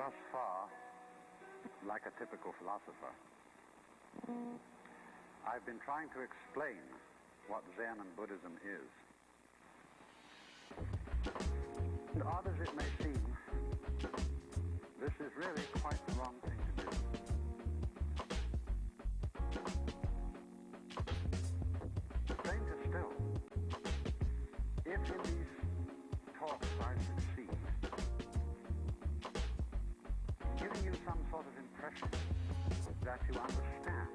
thus far like a typical philosopher. I've been trying to explain what Zen and Buddhism is. And odd as it may seem, this is really quite the wrong thing to do. Stranger still, if in these talks I succeed, giving you some sort of impression that you understand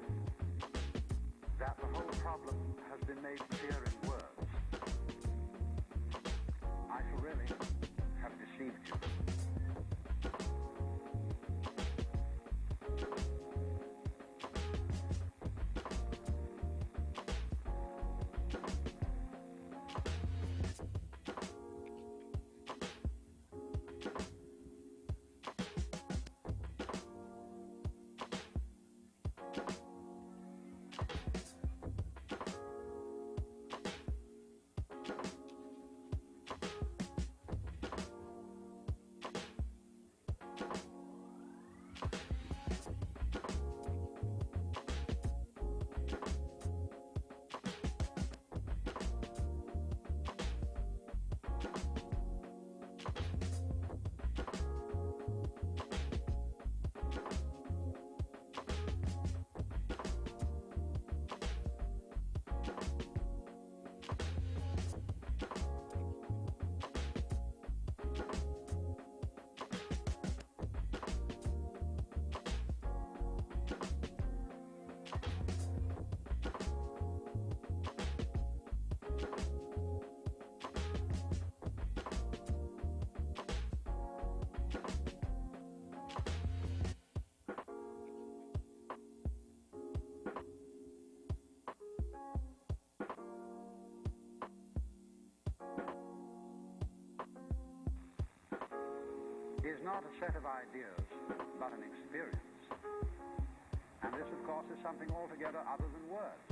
that the whole problem has been made clear in words, I shall really have deceived you. Is not a set of ideas, but an experience. And this, of course, is something altogether other than words.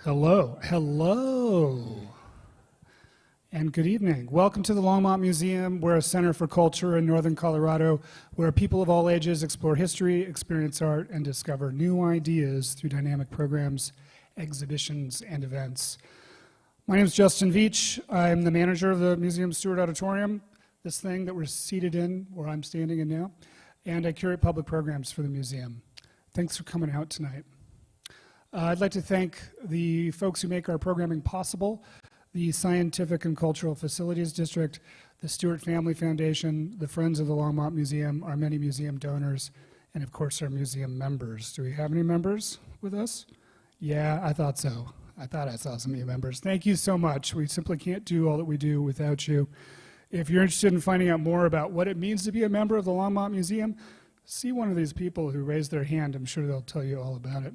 Hello, hello, and good evening. Welcome to the Longmont Museum. We're a center for culture in northern Colorado where people of all ages explore history, experience art, and discover new ideas through dynamic programs, exhibitions, and events. My name is Justin Veach. I'm the manager of the museum's Stewart Auditorium, this thing that we're seated in, where I'm standing in now, and I curate public programs for the museum. Thanks for coming out tonight. I'd like to thank the folks who make our programming possible, the Scientific and Cultural Facilities District, the Stewart Family Foundation, the Friends of the Longmont Museum, our many museum donors, and of course our museum members. Do we have any members with us? Yeah, I thought so. I thought I saw some of you members. Thank you so much. We simply can't do all that we do without you. If you're interested in finding out more about what it means to be a member of the Longmont Museum, see one of these people who raised their hand. I'm sure they'll tell you all about it.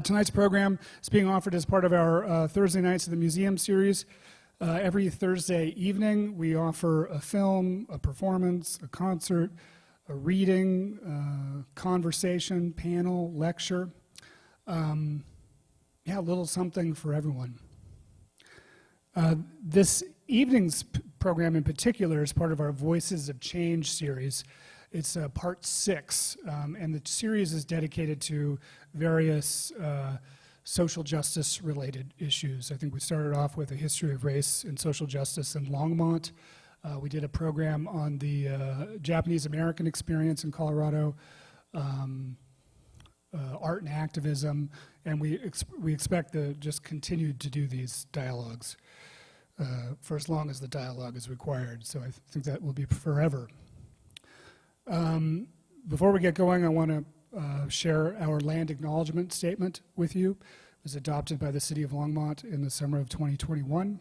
Tonight's program is being offered as part of our Thursday Nights of the Museum series. Every Thursday evening, we offer a film, a performance, a concert, a reading, conversation, panel, lecture. Yeah, a little something for everyone. This evening's program in particular is part of our Voices of Change series. It's part 6, and the series is dedicated to various social justice related issues. I think we started off with a history of race and social justice in Longmont. We did a program on the Japanese American experience in Colorado, art and activism, and we expect to just continue to do these dialogues for as long as the dialogue is required. So I think that will be forever. Before we get going, I want to share our land acknowledgement statement with you. It was adopted by the City of Longmont in the summer of 2021.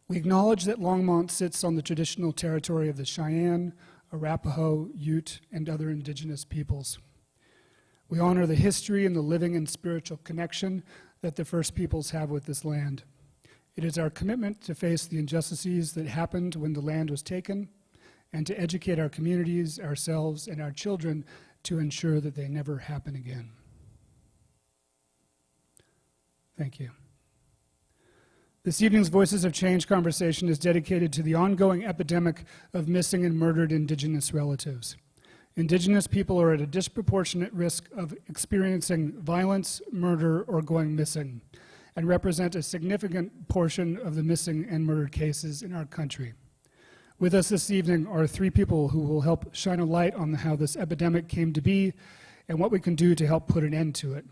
We acknowledge that Longmont sits on the traditional territory of the Cheyenne, Arapaho, Ute, and other indigenous peoples. We honor the history and the living and spiritual connection that the First Peoples have with this land. It is our commitment to face the injustices that happened when the land was taken, and to educate our communities, ourselves, and our children to ensure that they never happen again. Thank you. This evening's Voices of Change conversation is dedicated to the ongoing epidemic of missing and murdered Indigenous relatives. Indigenous people are at a disproportionate risk of experiencing violence, murder, or going missing, and represent a significant portion of the missing and murdered cases in our country. With us this evening are 3 people who will help shine a light on how this epidemic came to be and what we can do to help put an end to it.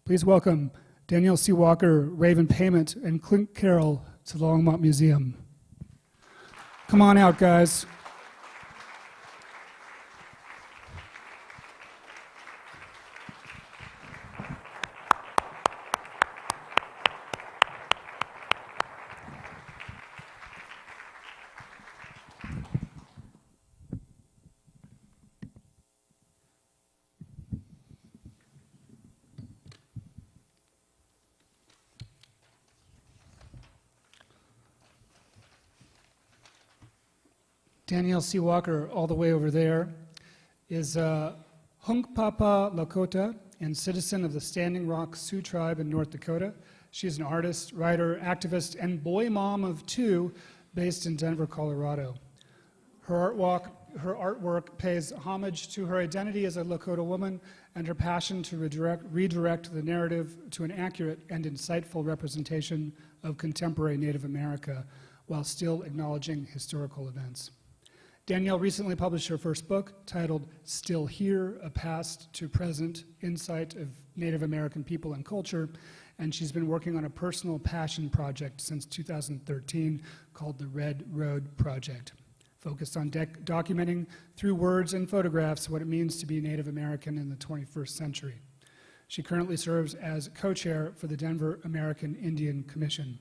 Please welcome Danielle SeeWalker, Raven Payment, and Clint Carroll to the Longmont Museum. Come on out, guys. Danielle SeeWalker, all the way over there, is Hunkpapa Lakota and citizen of the Standing Rock Sioux Tribe in North Dakota. She is an artist, writer, activist, and boy mom of 2 based in Denver, Colorado. Her artwork pays homage to her identity as a Lakota woman and her passion to redirect the narrative to an accurate and insightful representation of contemporary Native America while still acknowledging historical events. Danielle recently published her first book titled Still Here, A Past to Present Insight of Native American People and Culture, and she's been working on a personal passion project since 2013 called the Red Road Project, focused on documenting through words and photographs what it means to be Native American in the 21st century. She currently serves as co-chair for the Denver American Indian Commission.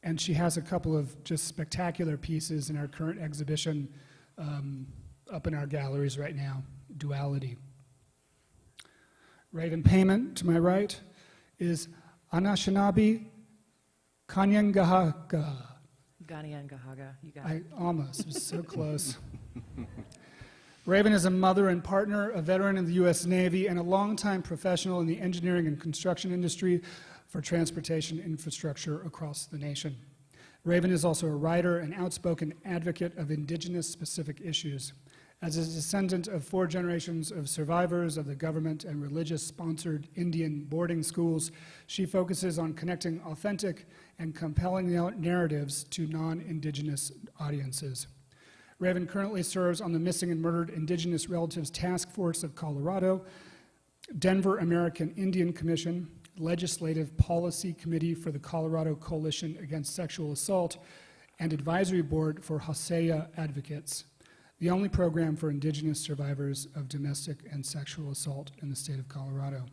And she has a couple of just spectacular pieces in our current exhibition up in our galleries right now, Duality. Raven Payment, to my right, is Anishinaabe Kanyangahaga. Ganyangahaga, you got I it. almost, was so close. Raven is a mother and partner, a veteran in the U.S. Navy, and a longtime professional in the engineering and construction industry for transportation infrastructure across the nation. Raven is also a writer and outspoken advocate of Indigenous-specific issues. As a descendant of 4 generations of survivors of the government and religious-sponsored Indian boarding schools, she focuses on connecting authentic and compelling narratives to non-Indigenous audiences. Raven currently serves on the Missing and Murdered Indigenous Relatives Task Force of Colorado, Denver American Indian Commission, Legislative Policy Committee for the Colorado Coalition Against Sexual Assault, and Advisory Board for Hosea Advocates, the only program for Indigenous survivors of domestic and sexual assault in the state of Colorado.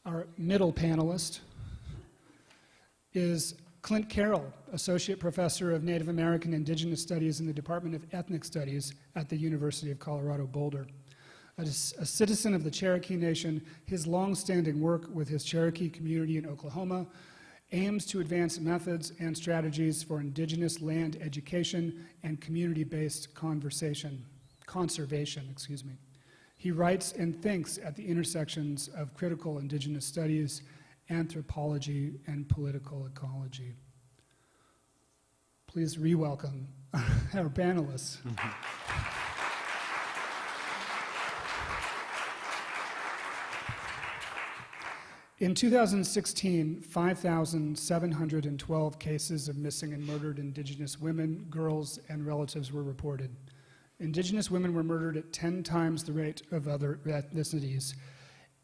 Our middle panelist is Clint Carroll, Associate Professor of Native American Indigenous Studies in the Department of Ethnic Studies at the University of Colorado Boulder. A citizen of the Cherokee Nation, his long-standing work with his Cherokee community in Oklahoma aims to advance methods and strategies for Indigenous land education and community-based conservation. He writes and thinks at the intersections of critical Indigenous studies, anthropology, and political ecology. Please re-welcome our panelists. In 2016, 5,712 cases of missing and murdered Indigenous women, girls, and relatives were reported. Indigenous women were murdered at 10 times the rate of other ethnicities,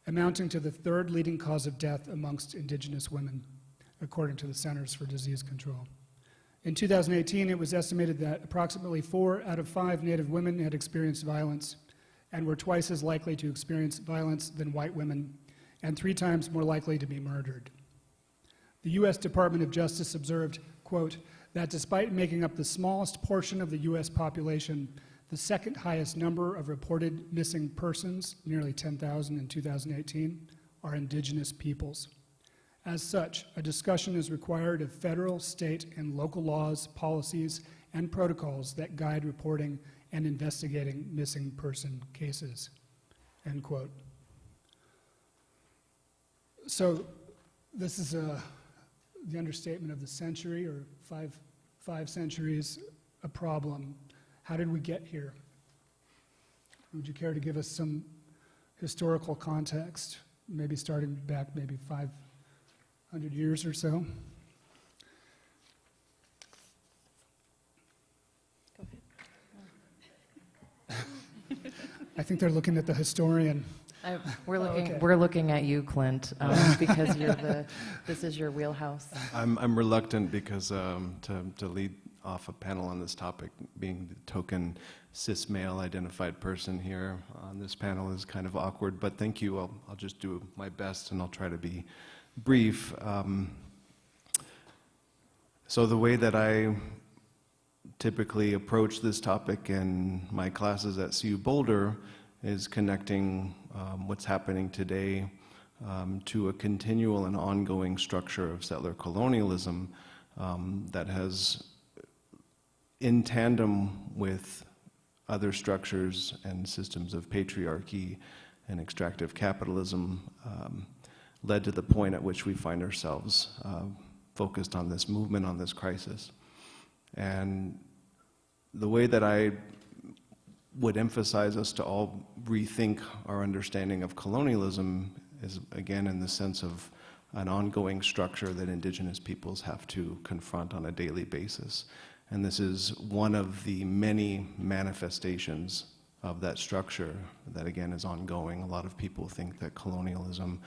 amounting to the 3rd leading cause of death amongst Indigenous women, according to the Centers for Disease Control. In 2018, it was estimated that approximately 4 out of 5 Native women had experienced violence and were twice as likely to experience violence than white women, and 3 times more likely to be murdered. The U.S. Department of Justice observed, quote, that despite making up the smallest portion of the U.S. population, the 2nd highest number of reported missing persons, nearly 10,000 in 2018, are Indigenous peoples. As such, a discussion is required of federal, state, and local laws, policies, and protocols that guide reporting and investigating missing person cases, end quote. So this is the understatement of the century, or five centuries, a problem. How did we get here? Would you care to give us some historical context, maybe starting back maybe 500 years or so? Go ahead. I think they're looking at the historian. We're looking at you, Clint, because this is your wheelhouse. I'm reluctant because to lead off a panel on this topic, being the token cis male identified person here on this panel is kind of awkward. But thank you. I'll just do my best, and I'll try to be brief. So the way that I typically approach this topic in my classes at CU Boulder is connecting what's happening today to a continual and ongoing structure of settler colonialism that has, in tandem with other structures and systems of patriarchy and extractive capitalism, led to the point at which we find ourselves focused on this movement, on this crisis. And the way that I would emphasize us to all rethink our understanding of colonialism is, again, in the sense of an ongoing structure that Indigenous peoples have to confront on a daily basis. And this is one of the many manifestations of that structure that, again, is ongoing. A lot of people think that colonialism,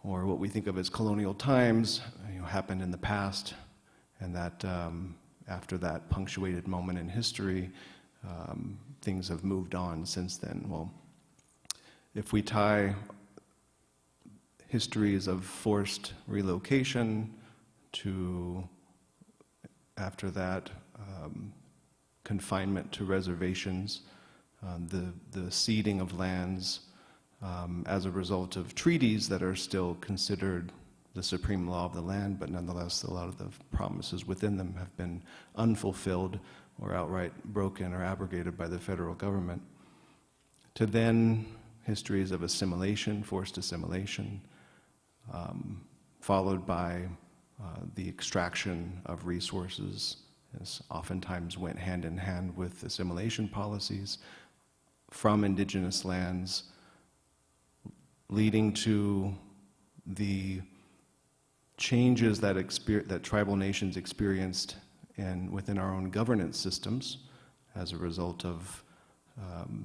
or what we think of as colonial times, happened in the past, and that after that punctuated moment in history, things have moved on since then. Well, if we tie histories of forced relocation to, after that, confinement to reservations, the ceding of lands as a result of treaties that are still considered the supreme law of the land, but nonetheless a lot of the promises within them have been unfulfilled. or outright broken or abrogated by the federal government, to then histories of assimilation, forced assimilation, followed by the extraction of resources, as oftentimes went hand in hand with assimilation policies from indigenous lands, leading to the changes that tribal nations experienced within our own governance systems as a result of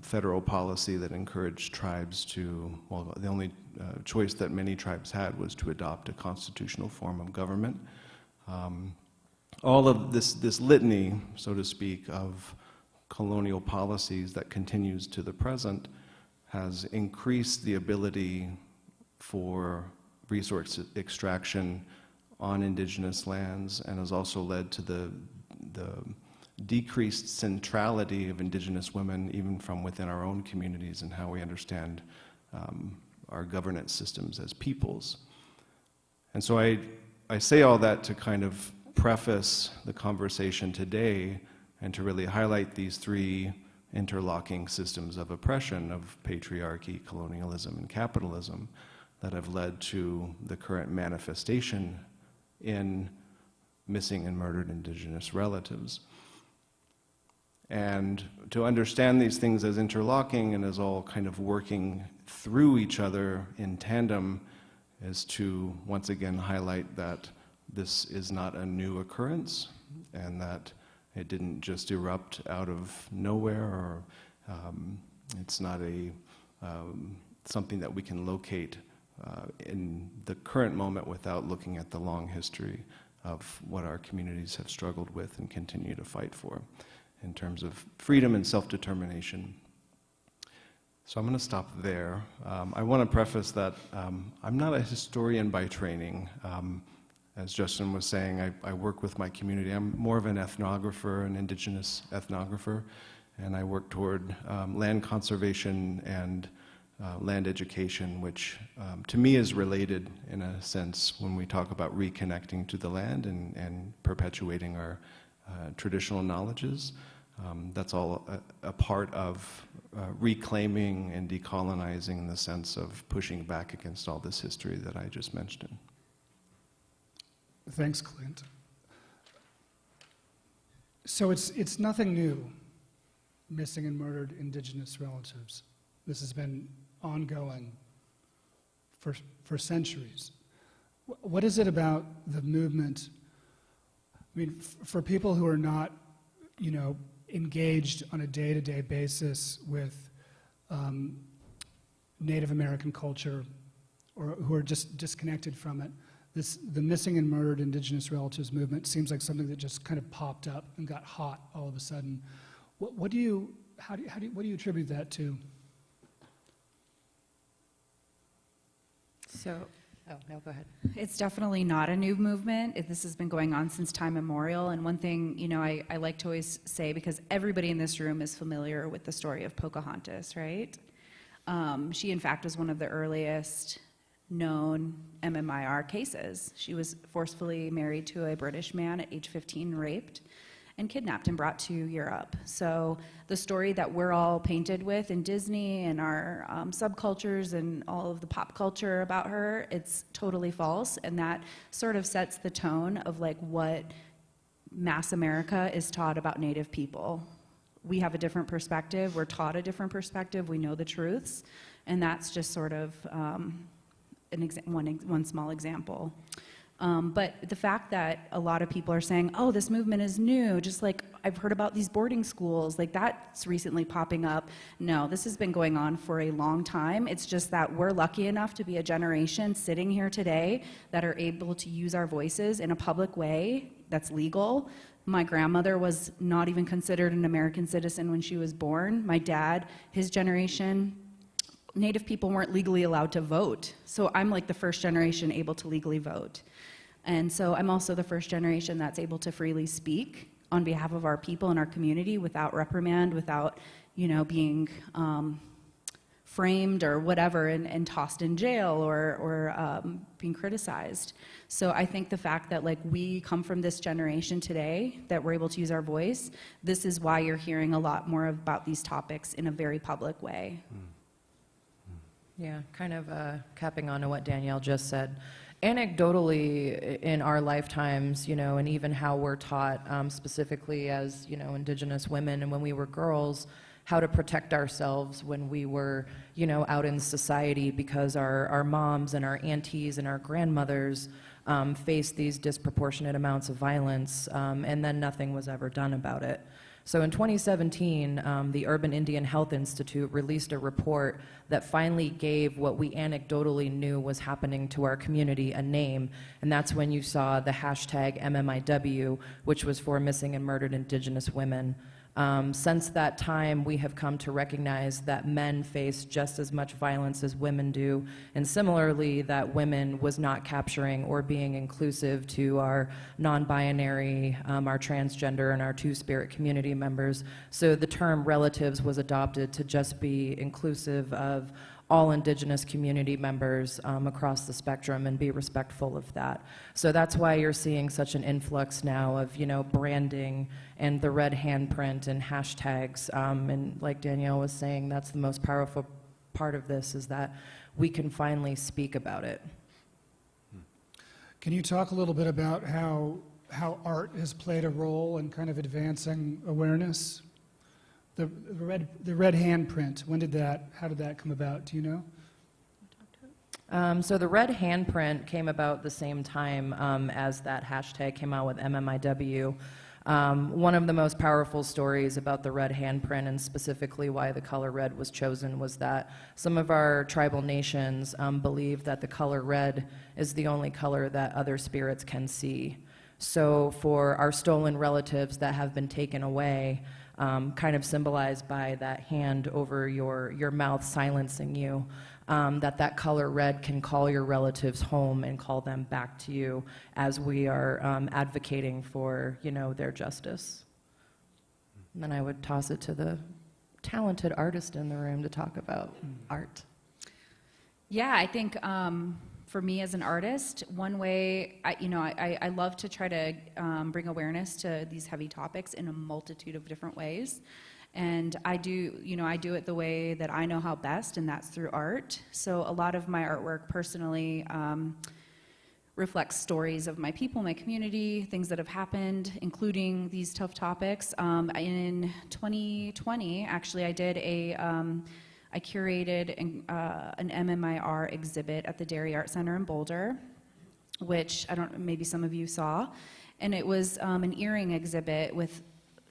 federal policy that encouraged tribes to, well, the only choice that many tribes had was to adopt a constitutional form of government. All of this litany, so to speak, of colonial policies that continues to the present has increased the ability for resource extraction on indigenous lands, and has also led to the decreased centrality of indigenous women, even from within our own communities, and how we understand our governance systems as peoples. And so I say all that to kind of preface the conversation today and to really highlight these three interlocking systems of oppression of patriarchy, colonialism, and capitalism that have led to the current manifestation in missing and murdered indigenous relatives. And to understand these things as interlocking and as all kind of working through each other in tandem is to once again highlight that this is not a new occurrence, and that it didn't just erupt out of nowhere, or it's not something that we can locate in the current moment without looking at the long history of what our communities have struggled with and continue to fight for in terms of freedom and self-determination. So I'm going to stop there. I want to preface that I'm not a historian by training. As Justin was saying, I work with my community. I'm more of an ethnographer, an indigenous ethnographer, and I work toward land conservation and land education, which to me is related in a sense when we talk about reconnecting to the land and perpetuating our traditional knowledges. That's all a part of reclaiming and decolonizing in the sense of pushing back against all this history that I just mentioned. Thanks, Clint. So it's nothing new, missing and murdered indigenous relatives. This has been ongoing for centuries. What is it about the movement? I mean, for people who are not, engaged on a day-to-day basis with Native American culture, or who are just disconnected from it, the missing and murdered indigenous relatives movement seems like something that just kind of popped up and got hot all of a sudden. What do you attribute that to? Oh, no, go ahead. It's definitely not a new movement. This has been going on since time immemorial. And one thing, I like to always say, because everybody in this room is familiar with the story of Pocahontas, right? She, in fact, was one of the earliest known MMIR cases. She was forcefully married to a British man at age 15, raped, and kidnapped and brought to Europe. So the story that we're all painted with in Disney and our subcultures and all of the pop culture about her, it's totally false, and that sort of sets the tone of like what mass America is taught about Native people. We have a different perspective, we're taught a different perspective, we know the truths, and that's just sort of one small example. But the fact that a lot of people are saying, oh, this movement is new, just like I've heard about these boarding schools, like that's recently popping up. No, this has been going on for a long time. It's just that we're lucky enough to be a generation sitting here today that are able to use our voices in a public way that's legal. My grandmother was not even considered an American citizen when she was born. My dad, his generation, Native people weren't legally allowed to vote. So I'm like the first generation able to legally vote. And so I'm also the first generation that's able to freely speak on behalf of our people and our community without reprimand, without, being framed or whatever and tossed in jail or being criticized. So I think the fact that like we come from this generation today, that we're able to use our voice, this is why you're hearing a lot more about these topics in a very public way. Yeah, kind of capping on to what Danielle just said. Anecdotally, in our lifetimes, and even how we're taught, specifically as, Indigenous women and when we were girls, how to protect ourselves when we were, out in society, because our moms and our aunties and our grandmothers faced these disproportionate amounts of violence, and then nothing was ever done about it. So in 2017, the Urban Indian Health Institute released a report that finally gave what we anecdotally knew was happening to our community a name, and that's when you saw the hashtag MMIW, which was for Missing and Murdered Indigenous Women. Since that time, we have come to recognize that men face just as much violence as women do, and similarly, that women was not capturing or being inclusive to our non-binary, our transgender, and our two-spirit community members. So the term relatives was adopted to just be inclusive of all Indigenous community members across the spectrum and be respectful of that. So that's why you're seeing such an influx now of, branding and the red handprint and hashtags. And like Danielle was saying, that's the most powerful part of this, is that we can finally speak about it. Can you talk a little bit about how art has played a role in kind of advancing awareness? The red handprint, how did that come about, do you know? So the red handprint came about the same time as that hashtag came out with MMIW. One of the most powerful stories about the red handprint, and specifically why the color red was chosen, was that some of our tribal nations believe that the color red is the only color that other spirits can see. So for our stolen relatives that have been taken away, kind of symbolized by that hand over your mouth silencing you, that color red can call your relatives home and call them back to you as we are advocating for, their justice. And then I would toss it to the talented artist in the room to talk about art. Yeah, I think for me as an artist, one way, I love to try to bring awareness to these heavy topics in a multitude of different ways. And I do it the way that I know how best, and that's through art. So a lot of my artwork personally reflects stories of my people, my community, things that have happened, including these tough topics. In 2020, actually, I curated an MMIR exhibit at the Dairy Art Center in Boulder, which maybe some of you saw. And it was an earring exhibit with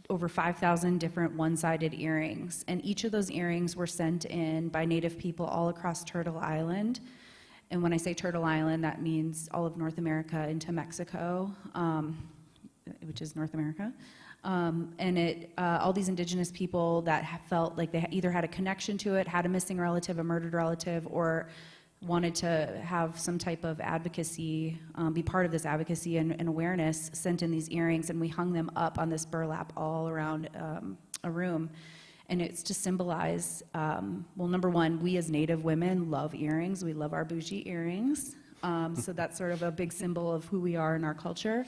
over 5,000 different one-sided earrings. And each of those earrings were sent in by Native people all across Turtle Island. And when I say Turtle Island, that means all of North America into Mexico, which is North America. And all these Indigenous people that felt like they either had a connection to it, had a missing relative, a murdered relative, or wanted to have some type of advocacy, be part of this advocacy and awareness, sent in these earrings, and we hung them up on this burlap all around a room. And it's to symbolize, well, number one, we as Native women love earrings. We love our bougie earrings. So that's sort of a big symbol of who we are in our culture.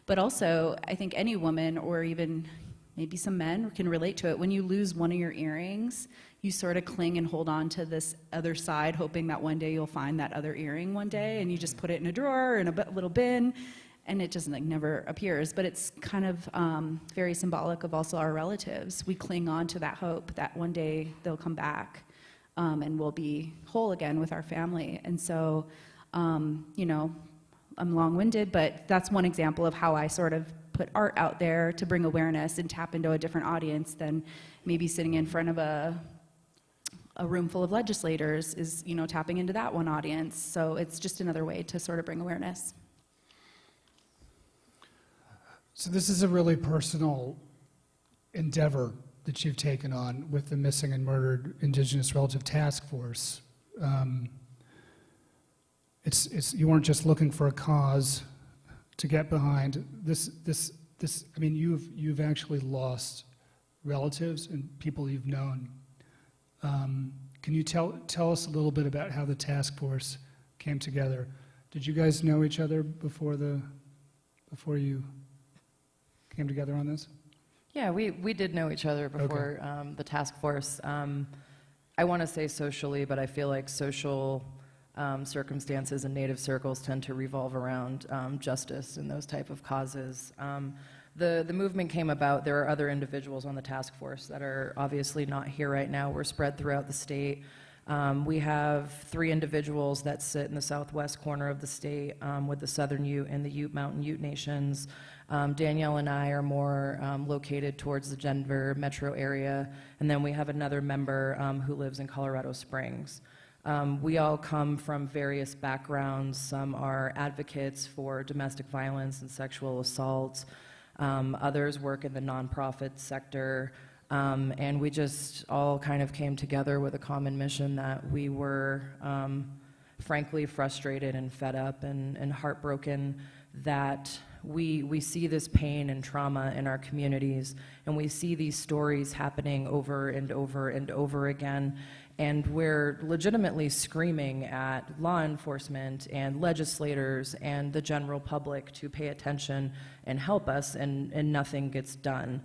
But also, I think any woman, or even maybe some men, can relate to it. When you lose one of your earrings, you sort of cling and hold on to this other side, hoping that one day you'll find that other earring one day, and you just put it in a drawer or in a little bin, and it just never appears. But it's kind of very symbolic of also our relatives. We cling on to that hope that one day they'll come back and we'll be whole again with our family. And so, I'm long-winded, but that's one example of how I sort of put art out there to bring awareness and tap into a different audience than maybe sitting in front of a room full of legislators is, tapping into that one audience. So it's just another way to sort of bring awareness. So this is a really personal endeavor that you've taken on with the Missing and Murdered Indigenous Relative Task Force. You weren't just looking for a cause to get behind. You've actually lost relatives and people you've known. can you tell us a little bit about how the task force came together? Did you guys know each other before you came together on this? Yeah, we did know each other before the task force. I want to say socially, but I feel like social circumstances in Native circles tend to revolve around justice and those type of causes. The movement came about. There are other individuals on the task force that are obviously not here right now. We're spread throughout the state. We have 3 individuals that sit in the southwest corner of the state with the Southern Ute and the Ute Mountain Ute Nations. Danielle and I are more located towards the Denver metro area, and then we have another member who lives in Colorado Springs. We all come from various backgrounds. Some are advocates for domestic violence and sexual assault. Others work in the nonprofit sector. And we just all kind of came together with a common mission that we were frankly frustrated and fed up and heartbroken that we see this pain and trauma in our communities, and we see these stories happening over and over and over again, and we're legitimately screaming at law enforcement and legislators and the general public to pay attention and help us, and nothing gets done.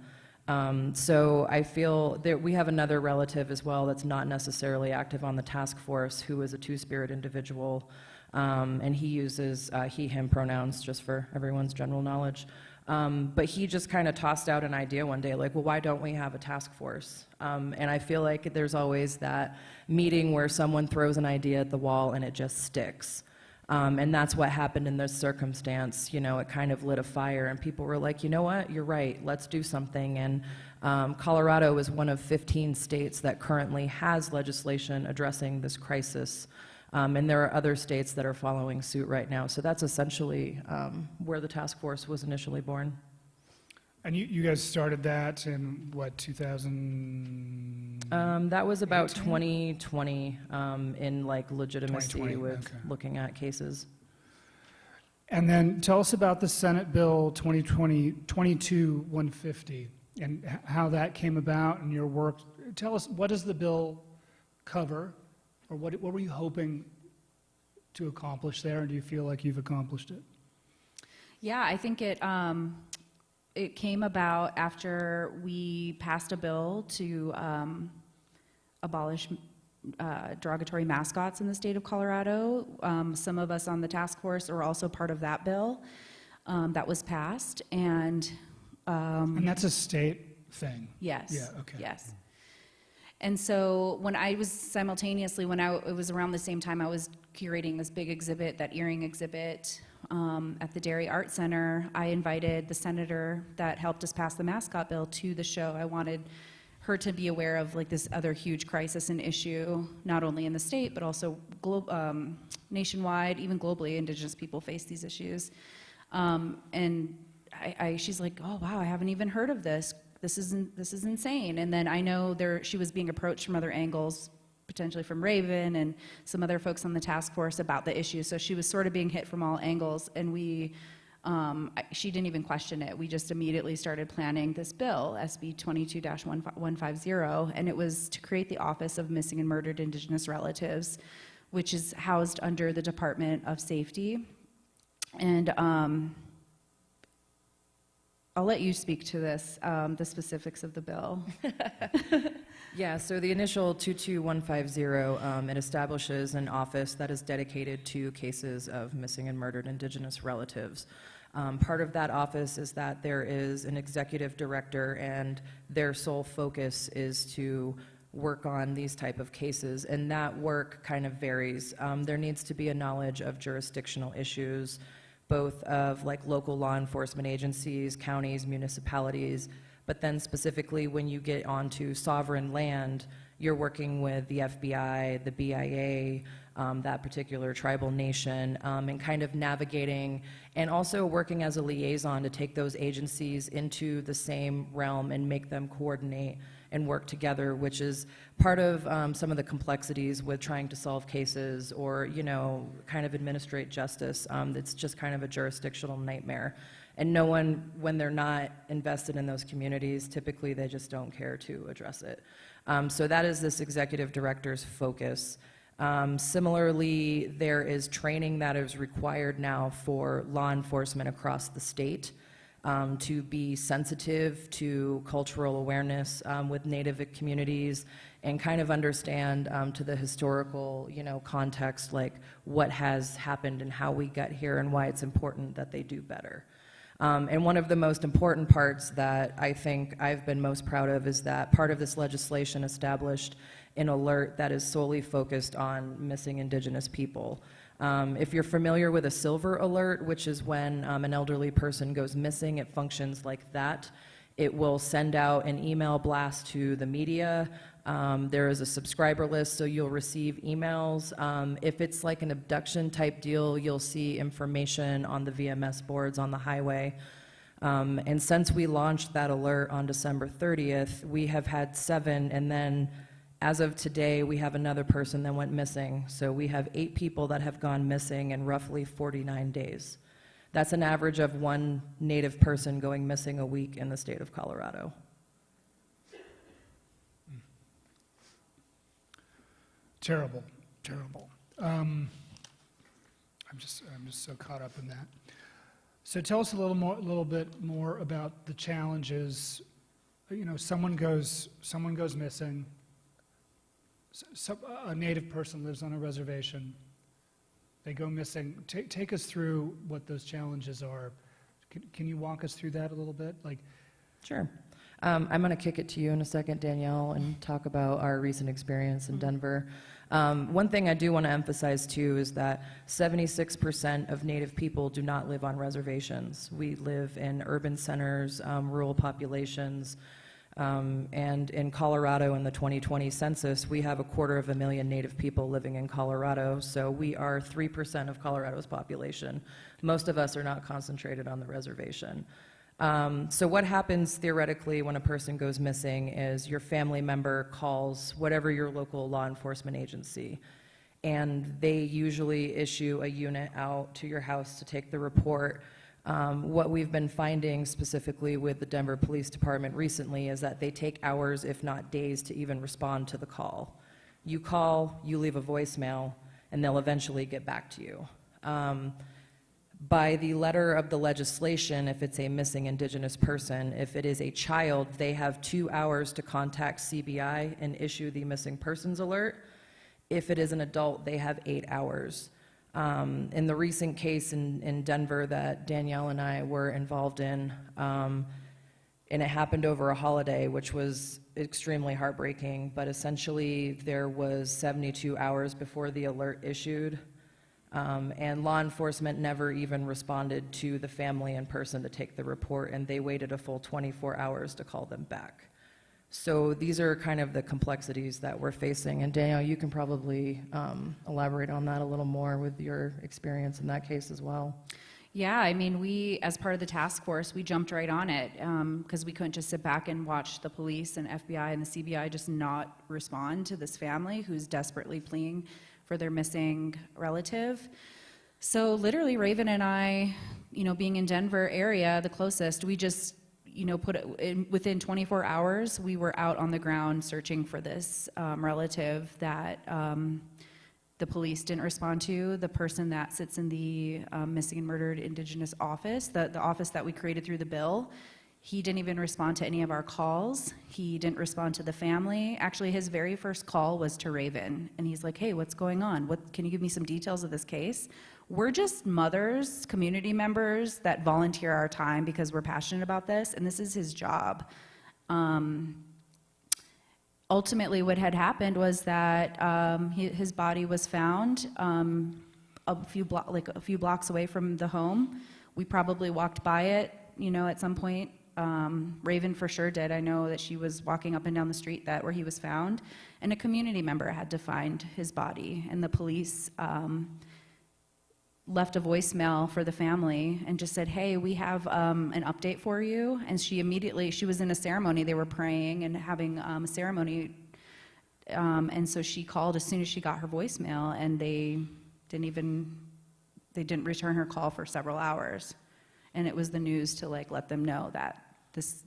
So I feel that we have another relative as well that's not necessarily active on the task force, who is a Two-Spirit individual, and he uses he, him pronouns, just for everyone's general knowledge. But he just kind of tossed out an idea one day, like, well, why don't we have a task force? And I feel like there's always that meeting where someone throws an idea at the wall and it just sticks. And that's what happened in this circumstance. You know, it kind of lit a fire, and people were like, you know what, you're right, let's do something. And Colorado is one of 15 states that currently has legislation addressing this crisis. And there are other states that are following suit right now. So that's essentially where the task force was initially born. And you guys started that in, what, 2000? That was about 2020 in like legitimacy with looking at cases. And then tell us about the Senate Bill 22-150 and how that came about and your work. Tell us, what does the bill cover, or what were you hoping to accomplish there, and do you feel like you've accomplished it? Yeah, I think it came about after we passed a bill to abolish derogatory mascots in the state of Colorado. Some of us on the task force are also part of that bill that was passed, and that's a state thing? Yes. Yeah, okay. Yes. And so when I was simultaneously, it was around the same time I was curating this big exhibit, that earring exhibit, at the Dairy Art Center, I invited the senator that helped us pass the mascot bill to the show. I wanted her to be aware of like this other huge crisis and issue, not only in the state, but also nationwide, even globally, Indigenous people face these issues. And she's like, oh wow, I haven't even heard of this. This is insane. And then I know she was being approached from other angles, potentially from Raven and some other folks on the task force about the issue. So she was sort of being hit from all angles, and she didn't even question it. We just immediately started planning this bill, SB 22-150, and it was to create the Office of Missing and Murdered Indigenous Relatives, which is housed under the Department of Safety. And I'll let you speak to this, the specifics of the bill. Yeah, so the initial 22150, it establishes an office that is dedicated to cases of missing and murdered Indigenous relatives. Part of that office is that there is an executive director, and their sole focus is to work on these type of cases, and that work kind of varies. There needs to be a knowledge of jurisdictional issues, both of like local law enforcement agencies, counties, municipalities, but then specifically when you get onto sovereign land, you're working with the FBI, the BIA, that particular tribal nation, and kind of navigating and also working as a liaison to take those agencies into the same realm and make them coordinate and work together, which is part of some of the complexities with trying to solve cases or, you know, kind of administrate justice. It's just kind of a jurisdictional nightmare. And no one, when they're not invested in those communities, typically they just don't care to address it. So that is this executive director's focus. Similarly, there is training that is required now for law enforcement across the state to be sensitive to cultural awareness with Native communities and kind of understand to the historical, context, like what has happened and how we got here and why it's important that they do better. And one of the most important parts that I think I've been most proud of is that part of this legislation established an alert that is solely focused on missing Indigenous people. If you're familiar with a silver alert, which is when an elderly person goes missing, it functions like that. It will send out an email blast to the media. There is a subscriber list, so you'll receive emails. If it's like an abduction type deal, you'll see information on the VMS boards on the highway. And since we launched that alert on December 30th, we have had 7, and then as of today, we have another person that went missing. So we have 8 people that have gone missing in roughly 49 days. That's an average of 1 Native person going missing a week in the state of Colorado. Terrible, terrible. I'm just so caught up in that. So tell us a little bit more about the challenges. Someone goes missing. A Native person lives on a reservation. They go missing. Take us through what those challenges are. Can you walk us through that a little bit? Sure. I'm going to kick it to you in a second, Danielle, and talk about our recent experience in Denver. One thing I do want to emphasize, too, is that 76% of Native people do not live on reservations. We live in urban centers, rural populations, and in Colorado in the 2020 census, we have 250,000 Native people living in Colorado, so we are 3% of Colorado's population. Most of us are not concentrated on the reservation. So what happens theoretically when a person goes missing is your family member calls whatever your local law enforcement agency, and they usually issue a unit out to your house to take the report. What we've been finding specifically with the Denver Police Department recently is that they take hours, if not days, to even respond to the call. You call, you leave a voicemail, and they'll eventually get back to you. By the letter of the legislation, if it's a missing Indigenous person, if it is a child, they have 2 hours to contact CBI and issue the missing persons alert. If it is an adult, they have 8 hours. In the recent case in Denver that Danielle and I were involved in, and it happened over a holiday, which was extremely heartbreaking, but essentially there was 72 hours before the alert issued. And law enforcement never even responded to the family in person to take the report, and they waited a full 24 hours to call them back. So these are kind of the complexities that we're facing. And Danielle, you can probably elaborate on that a little more with your experience in that case as well. Yeah, I mean, we, as part of the task force, we jumped right on it because we couldn't just sit back and watch the police and FBI and the CBI just not respond to this family who's desperately pleading for their missing relative. So literally, Raven and I, being in Denver area, the closest, we just, put it in, within 24 hours, we were out on the ground searching for this relative that the police didn't respond to. The person that sits in the missing and murdered Indigenous office, the office that we created through the bill, he didn't even respond to any of our calls. He didn't respond to the family. Actually, his very first call was to Raven, and he's like, hey, what's going on? Can you give me some details of this case? We're just mothers, community members that volunteer our time because we're passionate about this, and this is his job. Ultimately, what had happened was that his body was found a few blocks away from the home. We probably walked by it, at some point. Raven for sure did. I know that she was walking up and down the street where he was found, and a community member had to find his body, and the police left a voicemail for the family and just said, hey, we have an update for you. And she was in a ceremony. They were praying and having a ceremony, and so she called as soon as she got her voicemail, and they didn't return her call for several hours. And it was the news to let them know that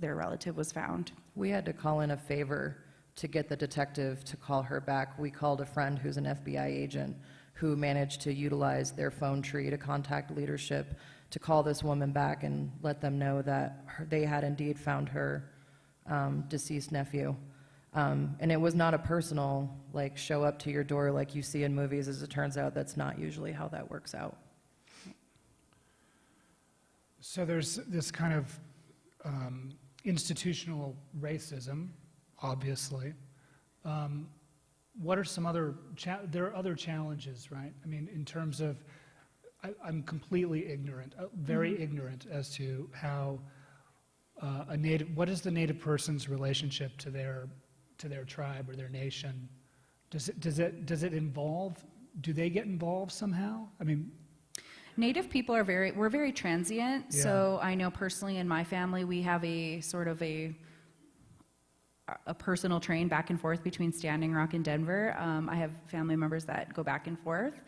their relative was found. We had to call in a favor to get the detective to call her back, we called a friend who's an FBI agent who managed to utilize their phone tree to contact leadership to call this woman back and let them know that they had indeed found her deceased nephew. And it was not a personal, like, show up to your door like you see in movies. As it turns out, that's not usually how that works out. So there's this kind of institutional racism, obviously. What are some other, there are other challenges, right? I mean, in terms of, I'm completely ignorant, very ignorant as to how what is the Native person's relationship to their tribe or their nation? Does it involve, do they get involved somehow? I mean, Native people are we're very transient. Yeah. So I know personally in my family, we have a sort of a personal train back and forth between Standing Rock and Denver. I have family members that go back and forth.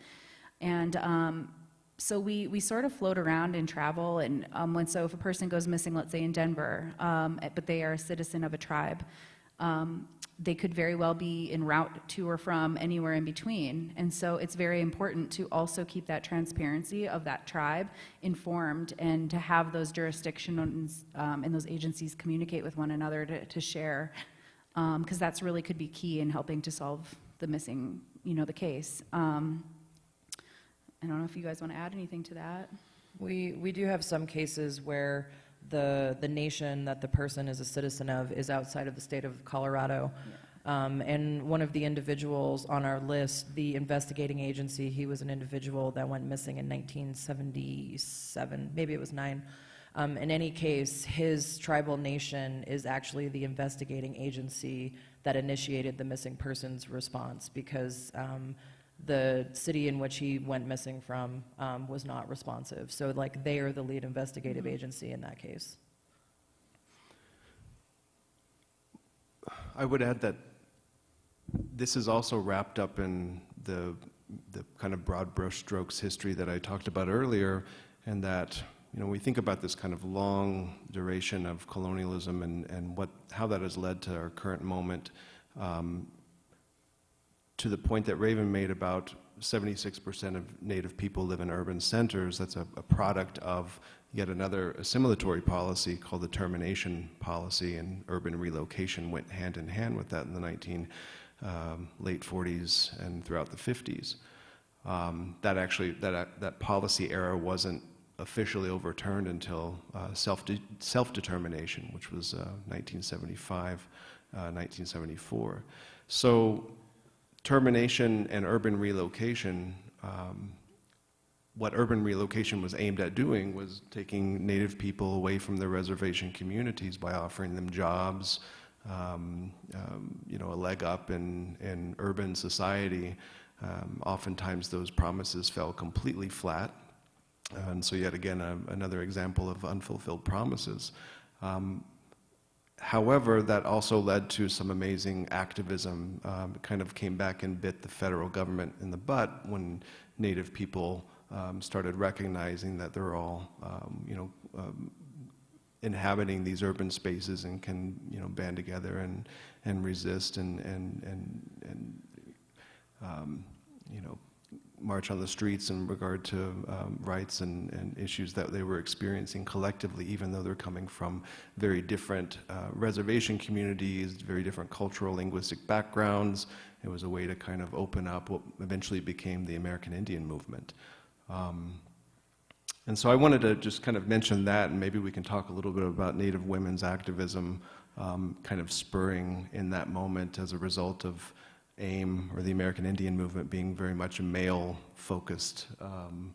And so we sort of float around and travel. And so if a person goes missing, let's say in Denver, but they are a citizen of a tribe, they could very well be en route to or from anywhere in between. And so it's very important to also keep that transparency of that tribe informed and to have those jurisdictions and those agencies communicate with one another to share, because that's really could be key in helping to solve the missing, the case. I don't know if you guys want to add anything to that. We do have some cases where the nation that the person is a citizen of is outside of the state of Colorado. And one of the individuals on our list, the investigating agency, he was an individual that went missing in 1977, maybe it was 9. In any case, his tribal nation is actually the investigating agency that initiated the missing persons response, because the city in which he went missing from was not responsive. So, like, they are the lead investigative agency in that case. I would add that this is also wrapped up in the kind of broad brush strokes history that I talked about earlier, and that, we think about this kind of long duration of colonialism and how that has led to our current moment, to the point that Raven made about 76% of Native people live in urban centers. That's a product of yet another assimilatory policy called the termination policy, and urban relocation went hand in hand with that in the late 40s and throughout the 50s. That policy era wasn't officially overturned until self-determination, which was 1975, 1974. So termination and urban relocation, what urban relocation was aimed at doing was taking Native people away from their reservation communities by offering them jobs, a leg up in urban society. Oftentimes those promises fell completely flat. And so yet again, another example of unfulfilled promises. However, that also led to some amazing activism. It kind of came back and bit the federal government in the butt when Native people started recognizing that they're all, inhabiting these urban spaces and can, band together and resist and march on the streets in regard to rights and issues that they were experiencing collectively, even though they're coming from very different reservation communities, very different cultural, linguistic backgrounds. It was a way to kind of open up what eventually became the American Indian movement. And so I wanted to just kind of mention that, and maybe we can talk a little bit about Native women's activism kind of spurring in that moment as a result of AIM, or the American Indian movement, being very much a male-focused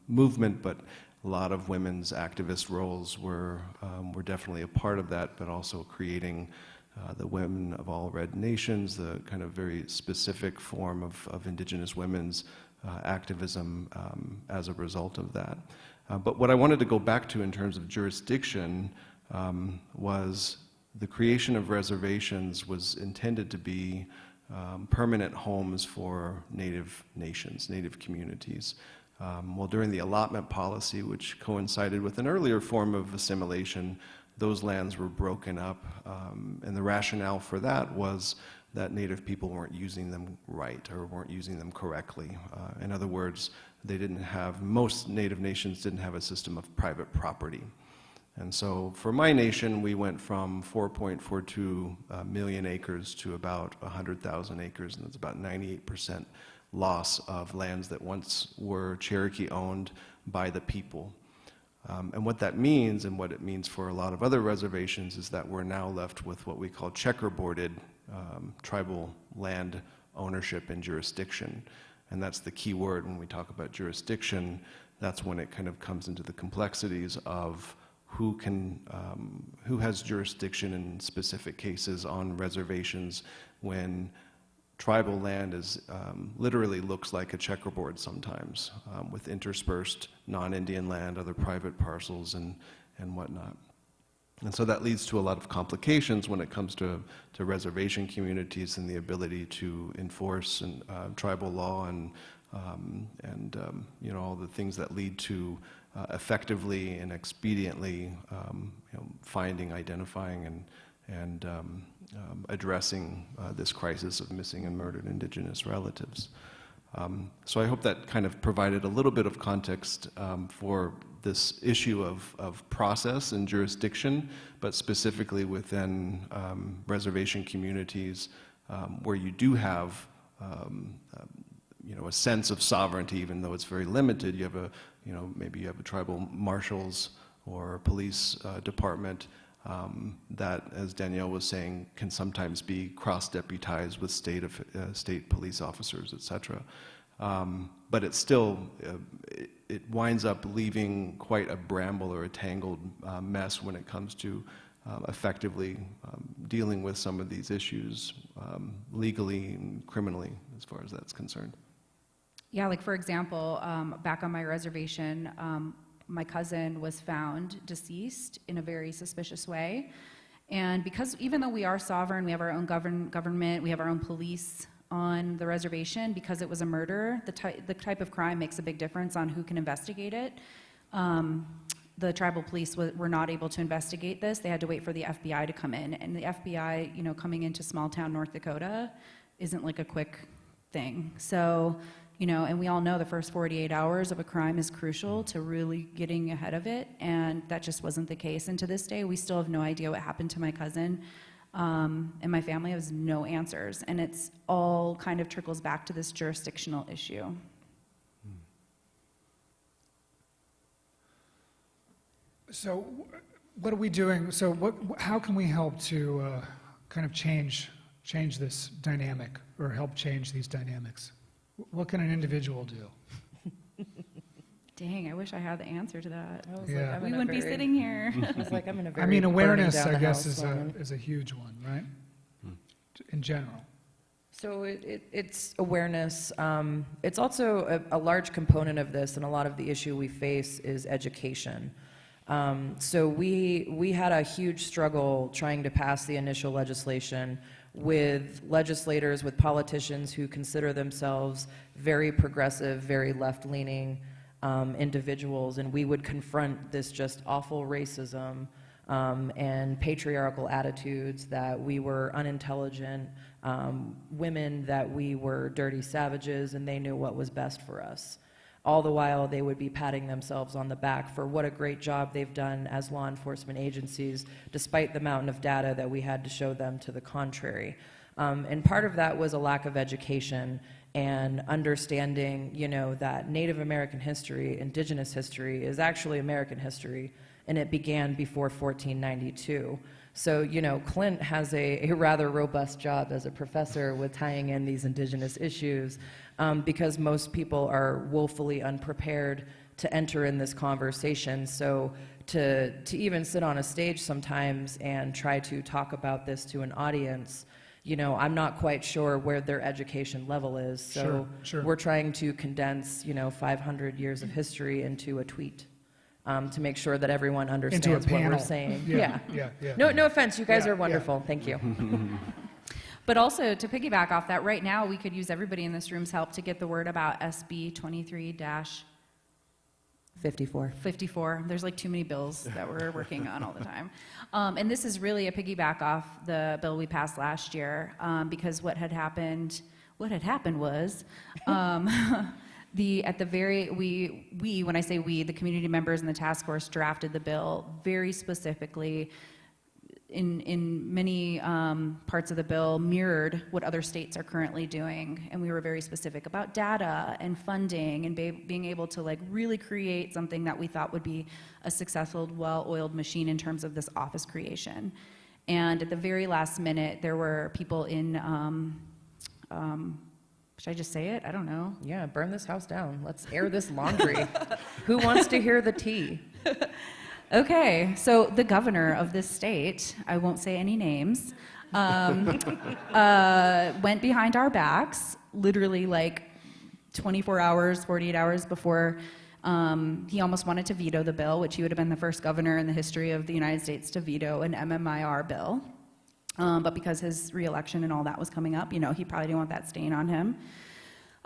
movement, but a lot of women's activist roles were definitely a part of that, but also creating the Women of All Red Nations, the kind of very specific form of Indigenous women's activism as a result of that. But what I wanted to go back to in terms of jurisdiction was the creation of reservations was intended to be permanent homes for Native nations, Native communities. Well, during the allotment policy, which coincided with an earlier form of assimilation, those lands were broken up. And the rationale for that was that Native people weren't using them right or weren't using them correctly. In other words, most Native nations didn't have a system of private property. And so for my nation, we went from 4.42 million acres to about 100,000 acres, and that's about 98% loss of lands that once were Cherokee owned by the people. And what that means, and what it means for a lot of other reservations, is that we're now left with what we call checkerboarded tribal land ownership and jurisdiction. And that's the key word when we talk about jurisdiction. That's when it kind of comes into the complexities of who has jurisdiction in specific cases on reservations when tribal land is literally looks like a checkerboard sometimes, with interspersed non-Indian land, other private parcels, and whatnot. And so that leads to a lot of complications when it comes to reservation communities and the ability to enforce tribal law and all the things that lead to effectively and expediently finding, identifying, and addressing this crisis of missing and murdered Indigenous relatives. So I hope that kind of provided a little bit of context for this issue of process and jurisdiction, but specifically within reservation communities where you do have a sense of sovereignty, even though it's very limited. You have maybe you have a tribal marshals or police department that, as Danielle was saying, can sometimes be cross-deputized with state police officers, etc. But it's still, it winds up leaving quite a bramble or a tangled mess when it comes to effectively dealing with some of these issues legally and criminally, as far as that's concerned. Yeah, like for example, back on my reservation, my cousin was found deceased in a very suspicious way. And because even though we are sovereign, we have our own government, we have our own police on the reservation, because it was a murder, the type of crime makes a big difference on who can investigate it. The tribal police were not able to investigate this. They had to wait for the FBI to come in. And the FBI, coming into small town North Dakota isn't like a quick thing. So, and we all know the first 48 hours of a crime is crucial to really getting ahead of it, and that just wasn't the case. And to this day, we still have no idea what happened to my cousin, and my family has no answers. And it's all kind of trickles back to this jurisdictional issue. So what are we doing? So how can we help to kind of change this dynamic, or help change these dynamics? What can an individual do? Dang, I wish I had the anser to that. Yeah. We wouldn't be sitting here. I was like, I'm in a very awareness, burning down I the guess, house is a huge one, right? In general. So it's awareness. It's also a large component of this, and a lot of the issue we face is education. So we had a huge struggle trying to pass the initial legislation with legislators, with politicians who consider themselves very progressive, very left-leaning individuals, and we would confront this just awful racism and patriarchal attitudes, that we were unintelligent women, that we were dirty savages, and they knew what was best for us. All the while, they would be patting themselves on the back for what a great job they've done as law enforcement agencies, despite the mountain of data that we had to show them to the contrary. And part of that was a lack of education and understanding, that Native American history, Indigenous history, is actually American history, and it began before 1492. So, Clint has a rather robust job as a professor with tying in these Indigenous issues, because most people are woefully unprepared to enter in this conversation. So to even sit on a stage sometimes and try to talk about this to an audience, I'm not quite sure where their education level is. So Sure. We're trying to condense, 500 years of history into a tweet. To make sure that everyone understands what we're saying. Yeah. No offense, you guys Yeah, are wonderful. Thank you. But also, to piggyback off that, right now we could use everybody in this room's help to get the word about SB 23- 54. 54. There's like too many bills that we're working on all the time. And this is really a piggyback off the bill we passed last year, because what had happened was, when I say we, the community members and the task force drafted the bill very specifically in many parts of the bill mirrored what other states are currently doing, and we were very specific about data and funding and being able to like really create something that we thought would be a successful, well-oiled machine in terms of this office creation. And at the very last minute, there were people in, should I just say it? I don't know. Yeah, burn this house down. Let's air this laundry. Who wants to hear the tea? Okay, so the governor of this state, I won't say any names, went behind our backs, literally like 24 hours, 48 hours before he almost wanted to veto the bill, which he would have been the first governor in the history of the United States to veto an MMIR bill. But because his reelection and all that was coming up, he probably didn't want that stain on him.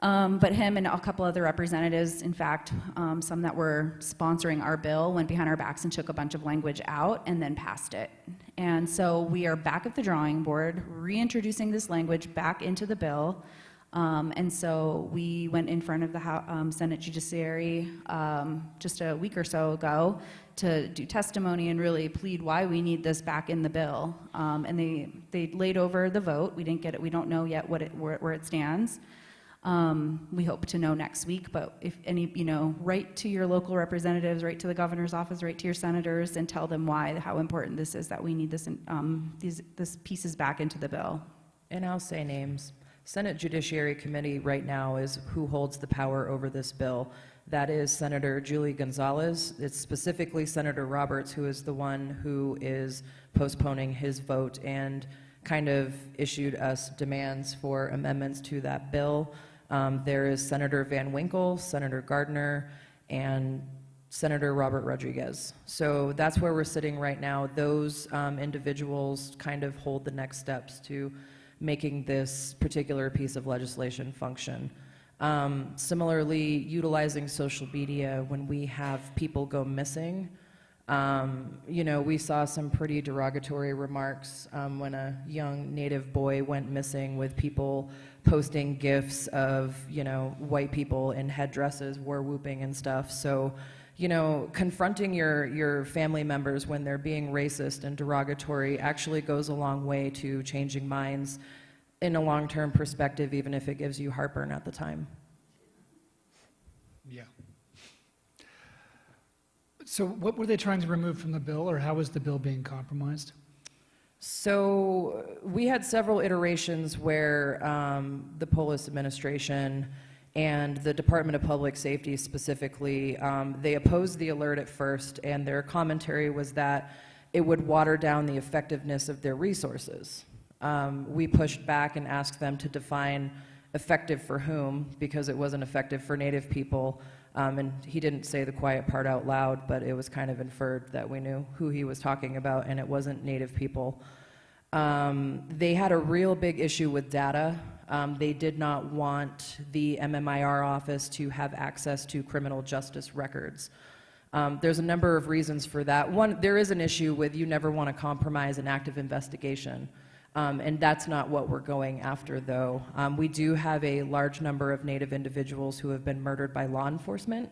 But him and a couple other representatives, in fact, some that were sponsoring our bill, went behind our backs and took a bunch of language out and then passed it. And so we are back at the drawing board, reintroducing this language back into the bill. And so we went in front of the Senate Judiciary just a week or so ago to do testimony and really plead why we need this back in the bill. And they laid over the vote. We didn't get it. We don't know yet where it stands. We hope to know next week, but if any, write to your local representatives, write to the governor's office, write to your senators, and tell them how important this is, that we need this pieces back into the bill. And I'll say names. Senate Judiciary Committee right now is who holds the power over this bill. That is Senator Julie Gonzalez. It's specifically Senator Roberts who is the one who is postponing his vote and kind of issued us demands for amendments to that bill. There is Senator Van Winkle, Senator Gardner, and Senator Robert Rodriguez. So that's where we're sitting right now. Those individuals kind of hold the next steps to making this particular piece of legislation function. Similarly, utilizing social media when we have people go missing. We saw some pretty derogatory remarks when a young Native boy went missing, with people posting GIFs of, white people in headdresses, war whooping and stuff. So, confronting your family members when they're being racist and derogatory actually goes a long way to changing minds in a long-term perspective, even if it gives you heartburn at the time. Yeah. So what were they trying to remove from the bill, or how was the bill being compromised? So we had several iterations where the Polis administration and the Department of Public Safety specifically, they opposed the alert at first, and their commentary was that it would water down the effectiveness of their resources. We pushed back and asked them to define effective for whom, because it wasn't effective for Native people. And he didn't say the quiet part out loud, but it was kind of inferred that we knew who he was talking about, and it wasn't Native people. They had a real big issue with data. They did not want the MMIR office to have access to criminal justice records. There's a number of reasons for that. One, there is an issue with you never want to compromise an active investigation. And that's not what we're going after, though. We do have a large number of Native individuals who have been murdered by law enforcement.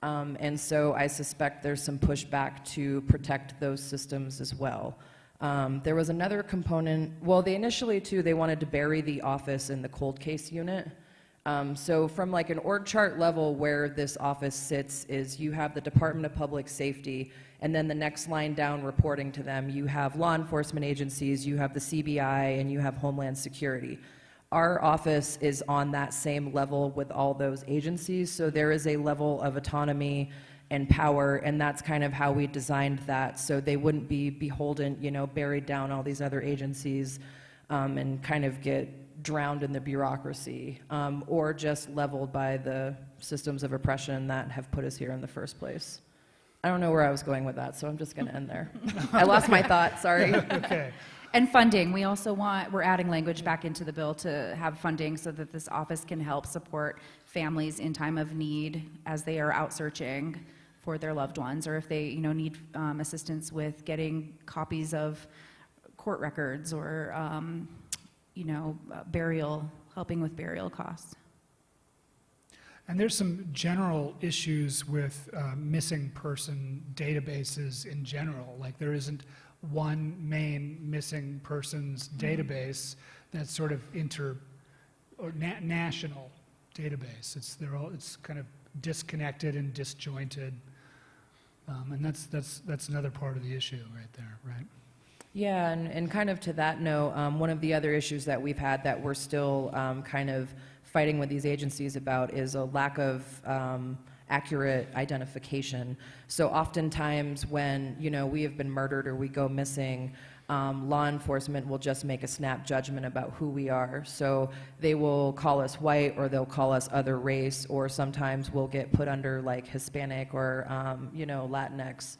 And so I suspect there's some pushback to protect those systems as well. There was another component. Well, they initially, too, they wanted to bury the office in the cold case unit. So from like an org chart level where this office sits is you have the Department of Public Safety, and then the next line down reporting to them, you have law enforcement agencies, you have the CBI, and you have Homeland Security. Our office is on that same level with all those agencies, so there is a level of autonomy and power, and that's kind of how we designed that, so they wouldn't be beholden, buried down all these other agencies and kind of get drowned in the bureaucracy, or just leveled by the systems of oppression that have put us here in the first place. I don't know where I was going with that, so I'm just going to end there. I lost my thought, sorry. Okay. And funding, we're adding language back into the bill to have funding so that this office can help support families in time of need as they are out searching for their loved ones, or if they, need assistance with getting copies of court records or, helping with burial costs. And there's some general issues with missing person databases in general. Like there isn't one main missing persons database that's sort of national database. It's kind of disconnected and disjointed, and that's another part of the issue right there, right? Yeah, and kind of to that note, one of the other issues that we've had that we're still kind of fighting with these agencies about is a lack of accurate identification. So oftentimes when, we have been murdered or we go missing, law enforcement will just make a snap judgment about who we are. So they will call us white, or they'll call us other race, or sometimes we'll get put under like Hispanic or, Latinx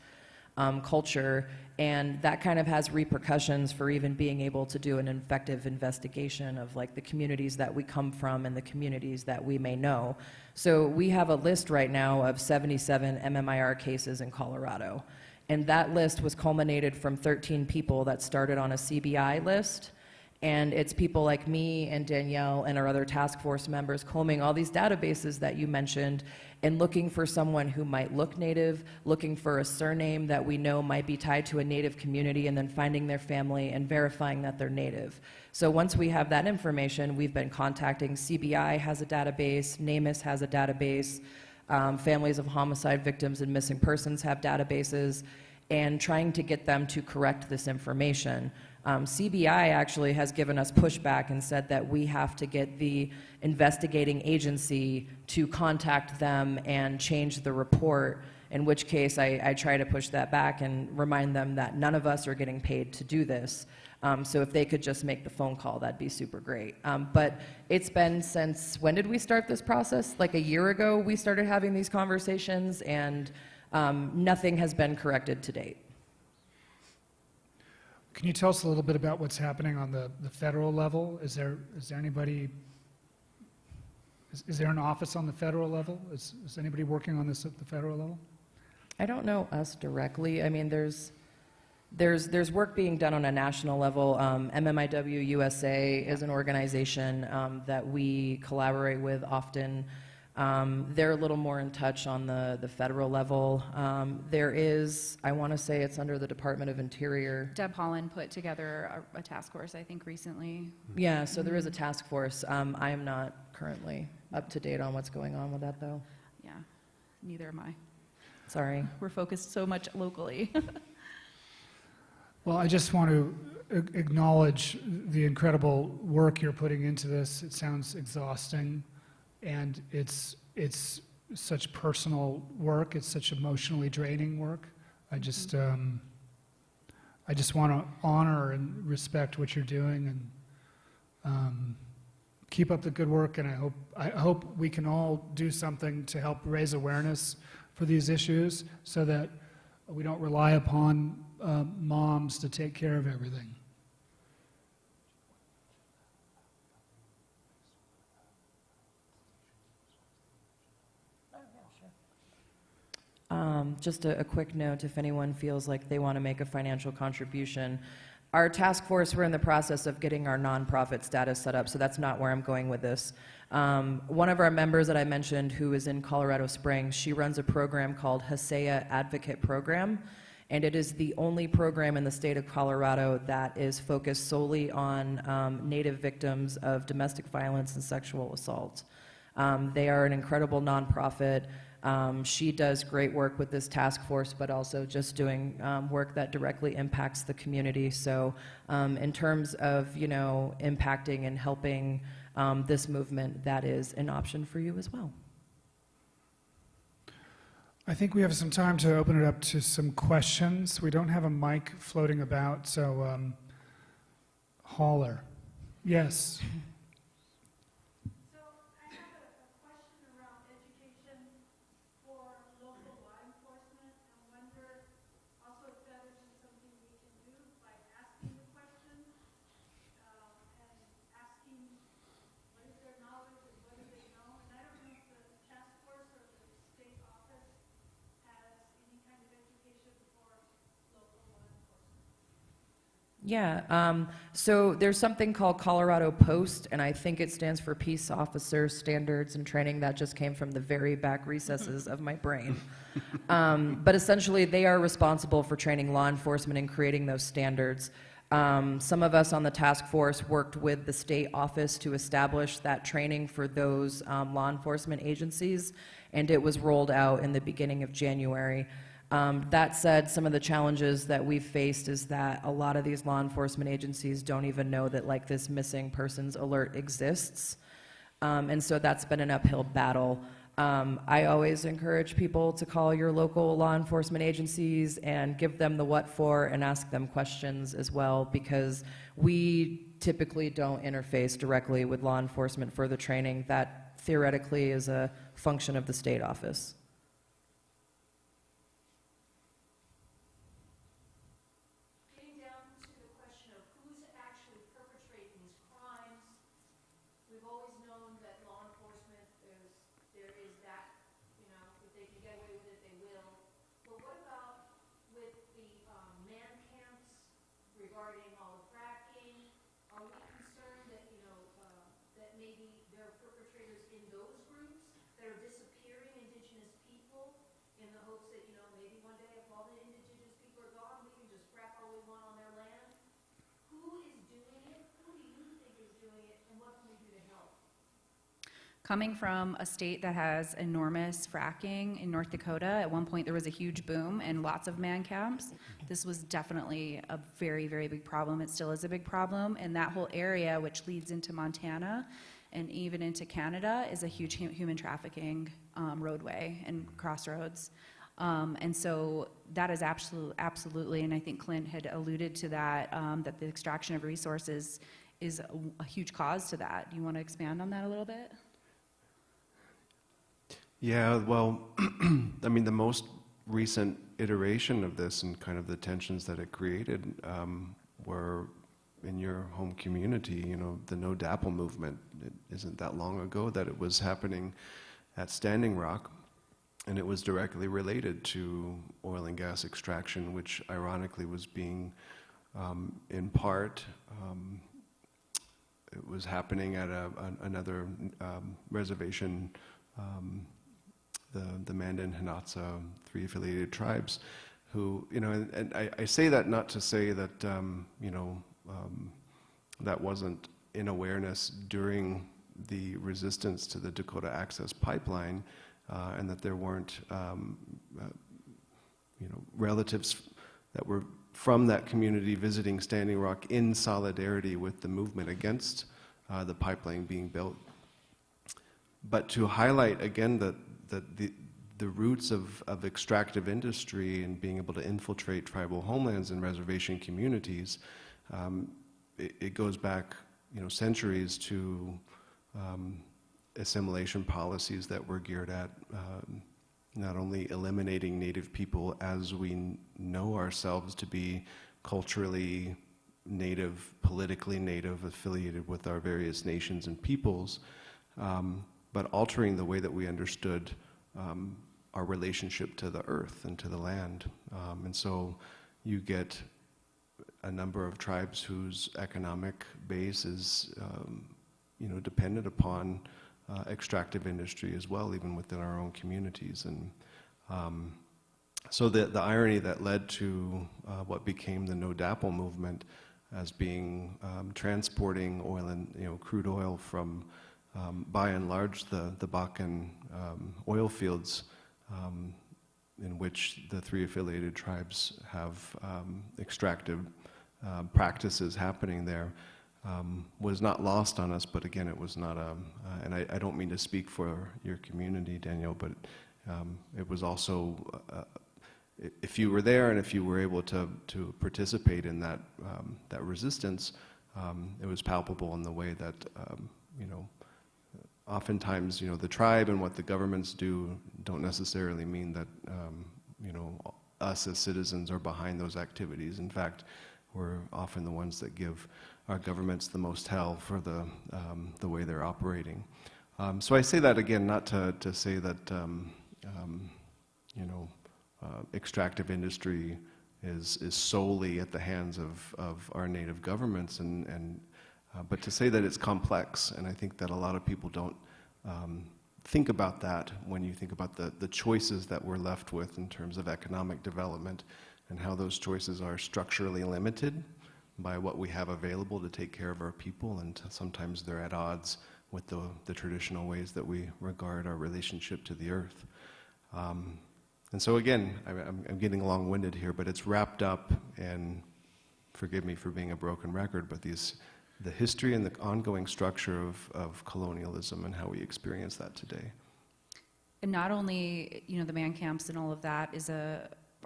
culture. And that kind of has repercussions for even being able to do an effective investigation of like the communities that we come from and the communities that we may know. So we have a list right now of 77 MMIR cases in Colorado. And that list was culminated from 13 people that started on a CBI list. And it's people like me and Danielle and our other task force members combing all these databases that you mentioned and looking for someone who might look Native, looking for a surname that we know might be tied to a Native community, and then finding their family and verifying that they're Native. So once we have that information, we've been contacting CBI has a database, NamUs has a database, families of homicide victims and missing persons have databases, and trying to get them to correct this information. CBI actually has given us pushback and said that we have to get the investigating agency to contact them and change the report, in which case I try to push that back and remind them that none of us are getting paid to do this. So if they could just make the phone call, that'd be super great. But it's been since, when did we start this process? Like a year ago we started having these conversations, and nothing has been corrected to date. Can you tell us a little bit about what's happening on the federal level? Is there anybody, is there an office on the federal level? Is anybody working on this at the federal level? I don't know us directly. I mean, there's work being done on a national level. MMIW USA is an organization that we collaborate with often. They're a little more in touch on the federal level. There is, I want to say it's under the Department of Interior. Deb Holland put together a task force, I think, recently. Yeah, so there is a task force. I am not currently up to date on what's going on with that, though. Yeah, neither am I. Sorry. We're focused so much locally. Well, I just want to acknowledge the incredible work you're putting into this. It sounds exhausting. And it's such personal work. It's such emotionally draining work. I just want to honor and respect what you're doing, and keep up the good work. And I hope we can all do something to help raise awareness for these issues, so that we don't rely upon moms to take care of everything. Just a quick note, if anyone feels like they want to make a financial contribution. Our task force, we're in the process of getting our nonprofit status set up, so that's not where I'm going with this. One of our members that I mentioned, who is in Colorado Springs, she runs a program called Hasea Advocate Program, and it is the only program in the state of Colorado that is focused solely on Native victims of domestic violence and sexual assault. They are an incredible nonprofit. She does great work with this task force, but also just doing work that directly impacts the community. So in terms of, impacting and helping this movement, that is an option for you as well. I think we have some time to open it up to some questions. We don't have a mic floating about, so holler. Yes. Yeah, so there's something called Colorado Post, and I think it stands for Peace Officer Standards and Training. That just came from the very back recesses of my brain. But essentially, they are responsible for training law enforcement and creating those standards. Some of us on the task force worked with the state office to establish that training for those law enforcement agencies, and it was rolled out in the beginning of January. That said, some of the challenges that we've faced is that a lot of these law enforcement agencies don't even know that like this missing persons alert exists. And so that's been an uphill battle. I always encourage people to call your local law enforcement agencies and give them the what for and ask them questions as well, because we typically don't interface directly with law enforcement for the training. That theoretically is a function of the state office. Coming from a state that has enormous fracking in North Dakota, at one point there was a huge boom and lots of man camps. This was definitely a very, very big problem. It still is a big problem. And that whole area, which leads into Montana and even into Canada, is a huge human trafficking roadway and crossroads. And so that is absolutely, and I think Clint had alluded to that, that the extraction of resources is a huge cause to that. Do you want to expand on that a little bit? Yeah, well, I mean, the most recent iteration of this and kind of the tensions that it created were in your home community. You know, the No DAPL movement. It isn't that long ago that it was happening at Standing Rock, and it was directly related to oil and gas extraction, which ironically was being, in part, it was happening at another reservation, the Mandan Hinatsa, 3 affiliated tribes, who, you know, and I say that not to say that, you know, that wasn't in awareness during the resistance to the Dakota Access Pipeline, and that there weren't, you know, relatives that were from that community visiting Standing Rock in solidarity with the movement against the pipeline being built. But to highlight again that the roots of extractive industry and being able to infiltrate tribal homelands and reservation communities, it goes back, you know, centuries to assimilation policies that were geared at not only eliminating Native people as we know ourselves to be culturally Native, politically Native, affiliated with our various nations and peoples, but altering the way that we understood our relationship to the earth and to the land. And so you get a number of tribes whose economic base is, you know, dependent upon extractive industry as well, even within our own communities. And so the irony that led to what became the No DAPL movement as being transporting oil and, you know, crude oil from, by and large, the Bakken oil fields, in which the 3 affiliated tribes have extractive practices happening there, was not lost on us. But again, it was not a, and I don't mean to speak for your community, Danielle, but it was also, if you were there and if you were able to participate in that, that resistance, it was palpable in the way that, you know, oftentimes, you know, the tribe and what the governments do don't necessarily mean that, you know, us as citizens are behind those activities. In fact, we're often the ones that give our governments the most hell for the way they're operating. So I say that again, not to say that, you know, extractive industry is solely at the hands of our native governments, but to say that it's complex, and I think that a lot of people don't think about that when you think about the choices that we're left with in terms of economic development, and how those choices are structurally limited by what we have available to take care of our people, and sometimes they're at odds with the traditional ways that we regard our relationship to the earth. And so again, I'm getting long-winded here, but it's wrapped up, and forgive me for being a broken record, but the history and the ongoing structure of colonialism and how we experience that today. And not only, the man camps and all of that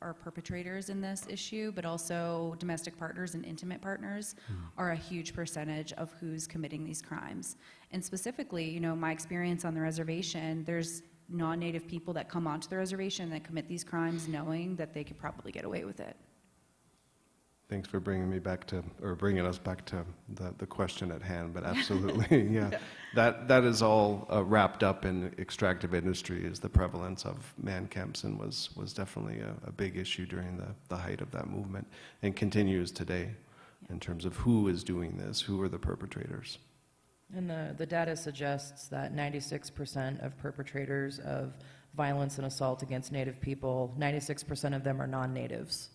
are perpetrators in this issue, but also domestic partners and intimate partners are a huge percentage of who's committing these crimes. And specifically, my experience on the reservation, there's non-native people that come onto the reservation that commit these crimes knowing that they could probably get away with it. Thanks for bringing us back to the question at hand, but absolutely, yeah. That is all wrapped up in extractive industry, is the prevalence of man camps, and was definitely a big issue during the height of that movement, and continues today in terms of who is doing this, who are the perpetrators. And the data suggests that 96% of perpetrators of violence and assault against Native people, 96% of them are non-natives.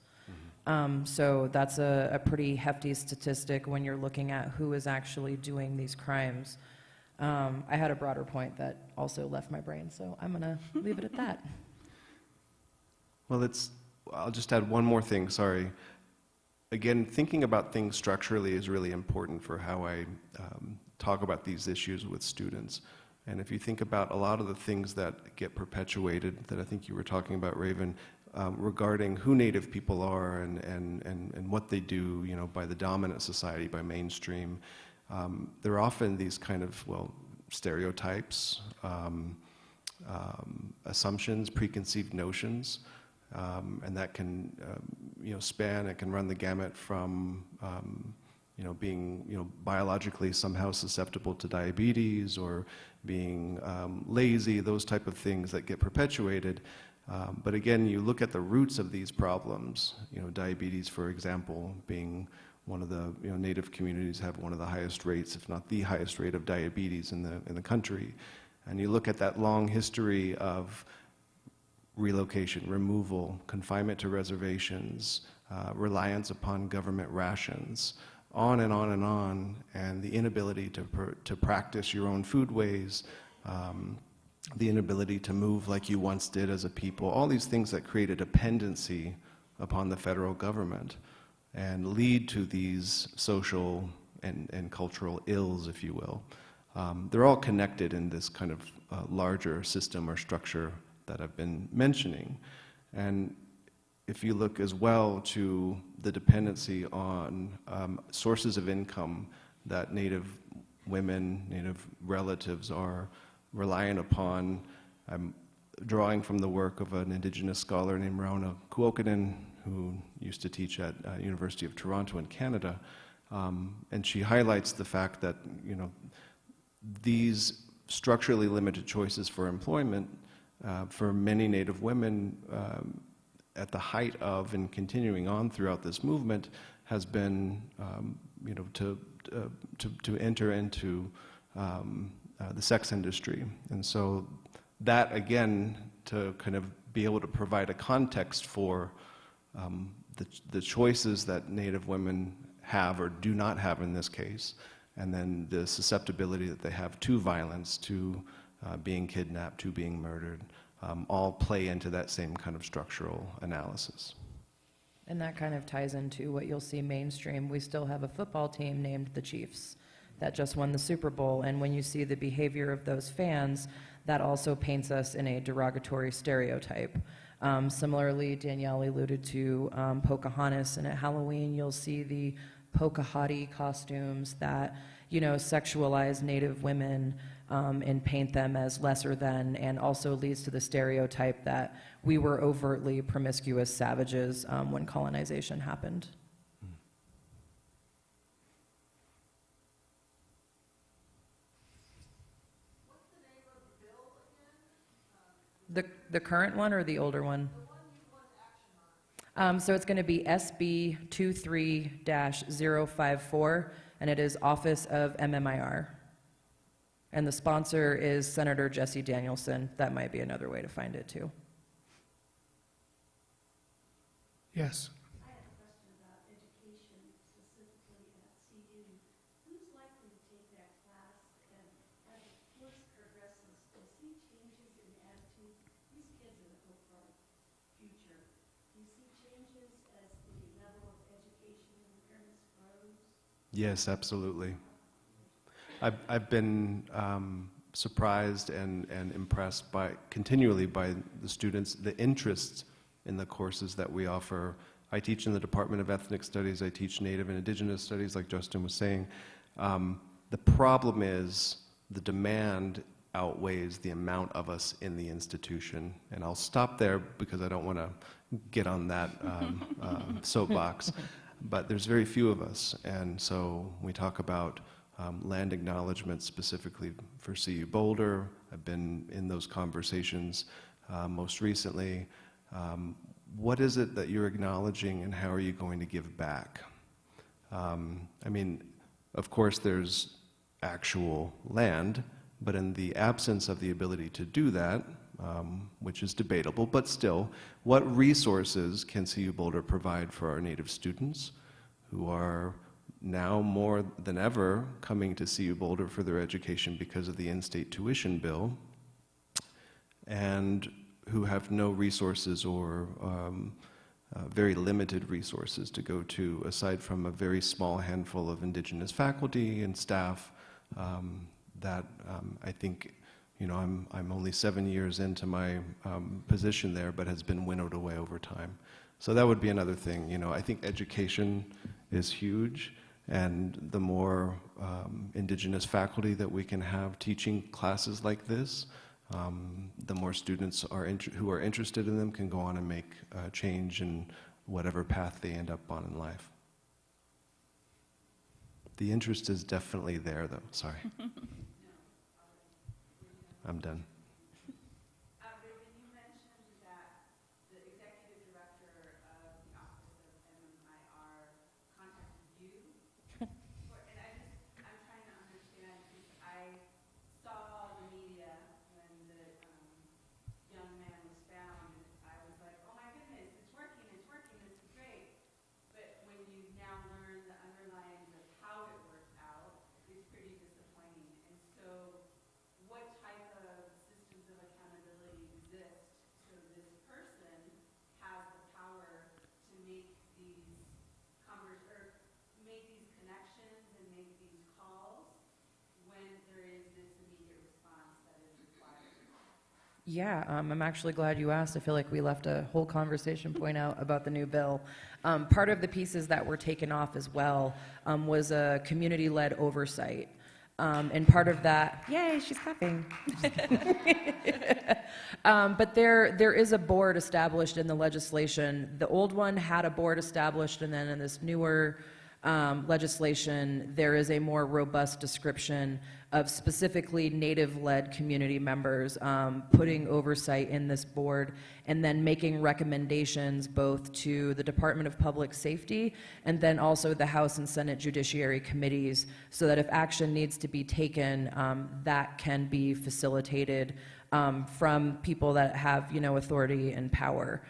So that's a pretty hefty statistic when you're looking at who is actually doing these crimes. I had a broader point that also left my brain, so I'm going to leave it at that. Well, I'll just add one more thing, sorry. Again, thinking about things structurally is really important for how I talk about these issues with students. And if you think about a lot of the things that get perpetuated, that I think you were talking about, Raven, regarding who Native people are and what they do, by the dominant society, by mainstream, there are often these kind of, stereotypes, assumptions, preconceived notions, and that can, span, it can run the gamut from, being, biologically somehow susceptible to diabetes, or being lazy, those type of things that get perpetuated. But again, you look at the roots of these problems, diabetes, for example, being one of the, Native communities have one of the highest rates, if not the highest rate of diabetes in the country. And you look at that long history of relocation, removal, confinement to reservations, reliance upon government rations, on and on and on, and the inability to practice your own foodways, the inability to move like you once did as a people, all these things that create a dependency upon the federal government and lead to these social and cultural ills, if you will. They're all connected in this kind of larger system or structure that I've been mentioning. And if you look as well to the dependency on sources of income that Native women, Native relatives are reliant upon, I'm drawing from the work of an Indigenous scholar named Rauna Kuokkanen, who used to teach at University of Toronto in Canada, and she highlights the fact that these structurally limited choices for employment for many Native women at the height of and continuing on throughout this movement has been to enter into the sex industry. And so that, again, to kind of be able to provide a context for the choices that Native women have or do not have in this case, and then the susceptibility that they have to violence, to being kidnapped, to being murdered, all play into that same kind of structural analysis. And that kind of ties into what you'll see mainstream. We still have a football team named the Chiefs that just won the Super Bowl, and when you see the behavior of those fans, that also paints us in a derogatory stereotype. Similarly, Danielle alluded to Pocahontas, and at Halloween you'll see the Pocahontas costumes that sexualize Native women and paint them as lesser than, and also leads to the stereotype that we were overtly promiscuous savages when colonization happened. What's the name of the bill again? The current one or the older one? The one you want action So it's going to be SB 23-054, and it is Office of MMIR. And the sponsor is Senator Jesse Danielson. That might be another way to find it, too. Yes. I have a question about education, specifically at CU. Who's likely to take that class, and as the course progresses, do you see changes in attitudes? These kids are the hope for our future. Do you see changes as the level of education and awareness grows? Yes, absolutely. I've been surprised and impressed continually by the students, the interest in the courses that we offer. I teach in the Department of Ethnic Studies. I teach Native and Indigenous Studies, like Justin was saying. The problem is the demand outweighs the amount of us in the institution. And I'll stop there because I don't want to get on that soapbox. But there's very few of us. And so we talk about land acknowledgement specifically for CU Boulder. I've been in those conversations most recently. What is it that you're acknowledging, and how are you going to give back? I mean, of course, there's actual land, but in the absence of the ability to do that, which is debatable, but still, what resources can CU Boulder provide for our Native students who are now more than ever coming to CU Boulder for their education because of the in-state tuition bill, and who have no resources or very limited resources to go to, aside from a very small handful of Indigenous faculty and staff that I think, you know, I'm only 7 years into my position there, but has been winnowed away over time. So that would be another thing. You know, I think education is huge, and the more Indigenous faculty that we can have teaching classes like this, the more students who are interested in them can go on and make change in whatever path they end up on in life. The interest is definitely there, though. Sorry. I'm done. Raven, you mentioned that the executive director of the Office of MMIR contacted you. And I'm trying to understand, because I saw the media when the young man was found. I was like, oh my goodness, it's working, this is great. But when you now learn the underlyings of how it worked out, it's pretty disappointing. And so what type of systems of accountability exist so this person has the power to make these make these connections and make these calls when there is this immediate response that is required? Yeah, I'm actually glad you asked. I feel like we left a whole conversation point out about the new bill. Part of the pieces that were taken off as well was a community-led oversight. And part of that, yay, she's clapping. But there is a board established in the legislation. The old one had a board established, and then in this newer legislation, there is a more robust description of specifically Native-led community members putting oversight in this board, and then making recommendations both to the Department of Public Safety and then also the House and Senate Judiciary Committees, so that if action needs to be taken, that can be facilitated from people that have, you know, authority and power.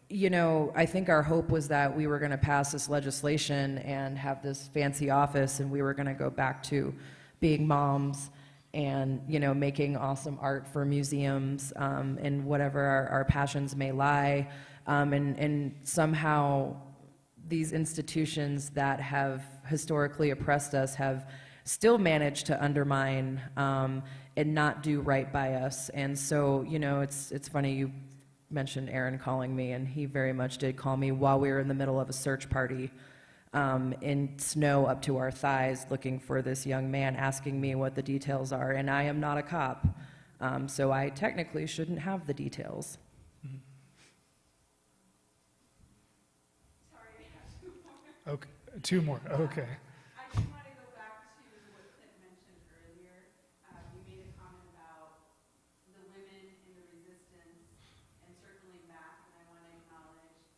You know, I think our hope was that we were going to pass this legislation and have this fancy office, and we were going to go back to being moms and, you know, making awesome art for museums and whatever our passions may lie. And somehow these institutions that have historically oppressed us have still managed to undermine and not do right by us. And so, you know, it's funny, you mentioned Aaron calling me, and he very much did call me while we were in the middle of a search party in snow up to our thighs, looking for this young man, asking me what the details are, and I am not a cop, so I technically shouldn't have the details. Sorry, I have two more. Okay, two more. Okay. I just want to go back to what Clint mentioned earlier. You made a comment about the women in the resistance and circling back, and I want to acknowledge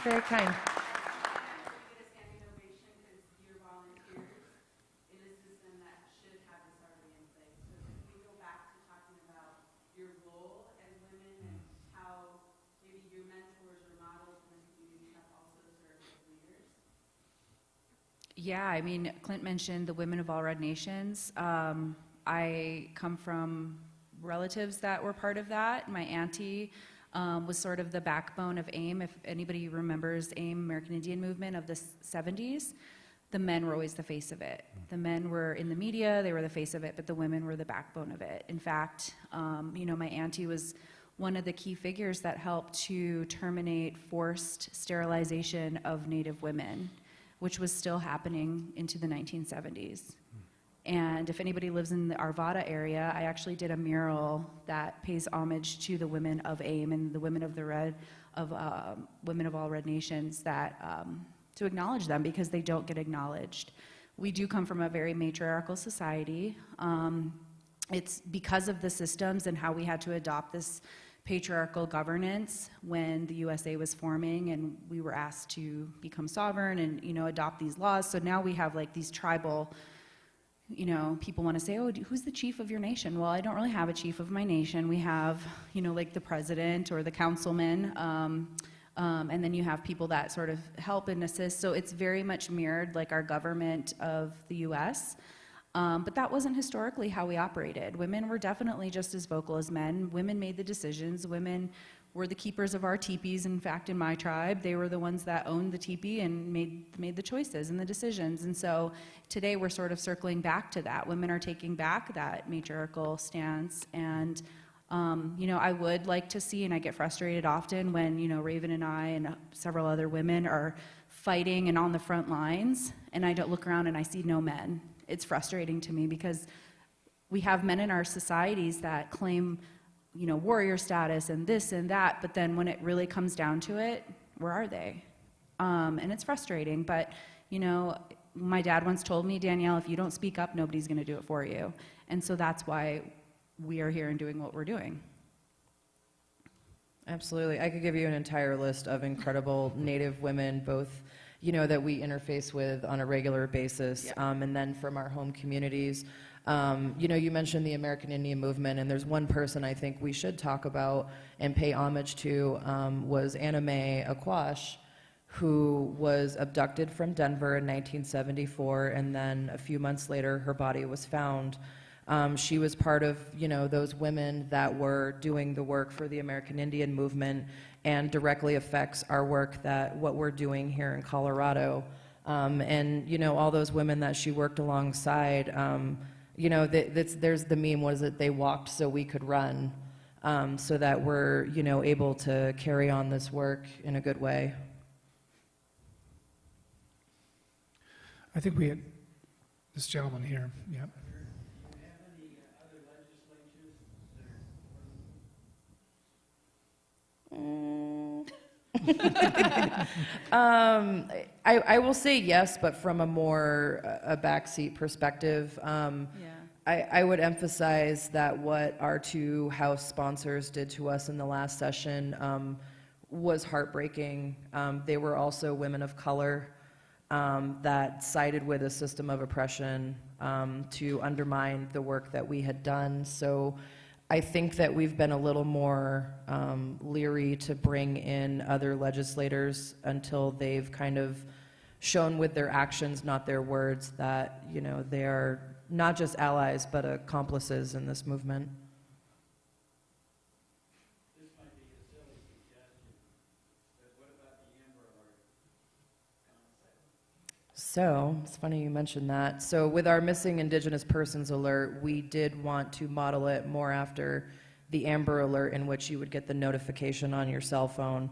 very kind. Yeah, I mean, Clint mentioned the Women of All Red Nations. I come from relatives that were part of that. My auntie was sort of the backbone of AIM. If anybody remembers AIM, American Indian Movement of the 70s, the men were always the face of it. The men were in the media, they were the face of it, but the women were the backbone of it. In fact, my auntie was one of the key figures that helped to terminate forced sterilization of Native women, which was still happening into the 1970s. And if anybody lives in the Arvada area, I actually did a mural that pays homage to the women of AIM and the women of Women of All Red Nations, that to acknowledge them, because they don't get acknowledged. We do come from a very matriarchal society. It's because of the systems and how we had to adopt this patriarchal governance when the USA was forming, and we were asked to become sovereign and adopt these laws. So now we have like these tribal, people want to say, oh, who's the chief of your nation? Well, I don't really have a chief of my nation. We have like the president or the councilman, and then you have people that sort of help and assist. So it's very much mirrored like our government of the US. But that wasn't historically how we operated. Women were definitely just as vocal as men. Women made the decisions. Women were the keepers of our teepees. In fact, in my tribe, they were the ones that owned the teepee and made the choices and the decisions. And so today we're sort of circling back to that. Women are taking back that matriarchal stance. And I would like to see, and I get frustrated often when, Raven and I and several other women are fighting and on the front lines, and I don't look around and I see no men. It's frustrating to me because we have men in our societies that claim, warrior status and this and that, but then when it really comes down to it, where are they? And it's frustrating, but, my dad once told me, Danielle, if you don't speak up, nobody's going to do it for you. And so that's why we are here and doing what we're doing. Absolutely. I could give you an entire list of incredible Native women, both that we interface with on a regular basis, and then from our home communities. You mentioned the American Indian Movement, and there's one person I think we should talk about and pay homage to, was Anna Mae Aquash, who was abducted from Denver in 1974, and then a few months later her body was found. She was part of, those women that were doing the work for the American Indian Movement, and directly affects our work, what we're doing here in Colorado. And all those women that she worked alongside, there's the meme, was it, they walked so we could run, so that we're, able to carry on this work in a good way. I think we had this gentleman here. Yep. I will say yes, but from a more a backseat perspective. I would emphasize that what our two House sponsors did to us in the last session was heartbreaking. They were also women of color that sided with a system of oppression to undermine the work that we had done. So I think that we've been a little more leery to bring in other legislators until they've kind of shown with their actions, not their words, that they are not just allies but accomplices in this movement. This might be a silly suggestion, but what about the Amber Alert concept? So, it's funny you mentioned that. So with our missing Indigenous persons alert, we did want to model it more after the Amber Alert, in which you would get the notification on your cell phone.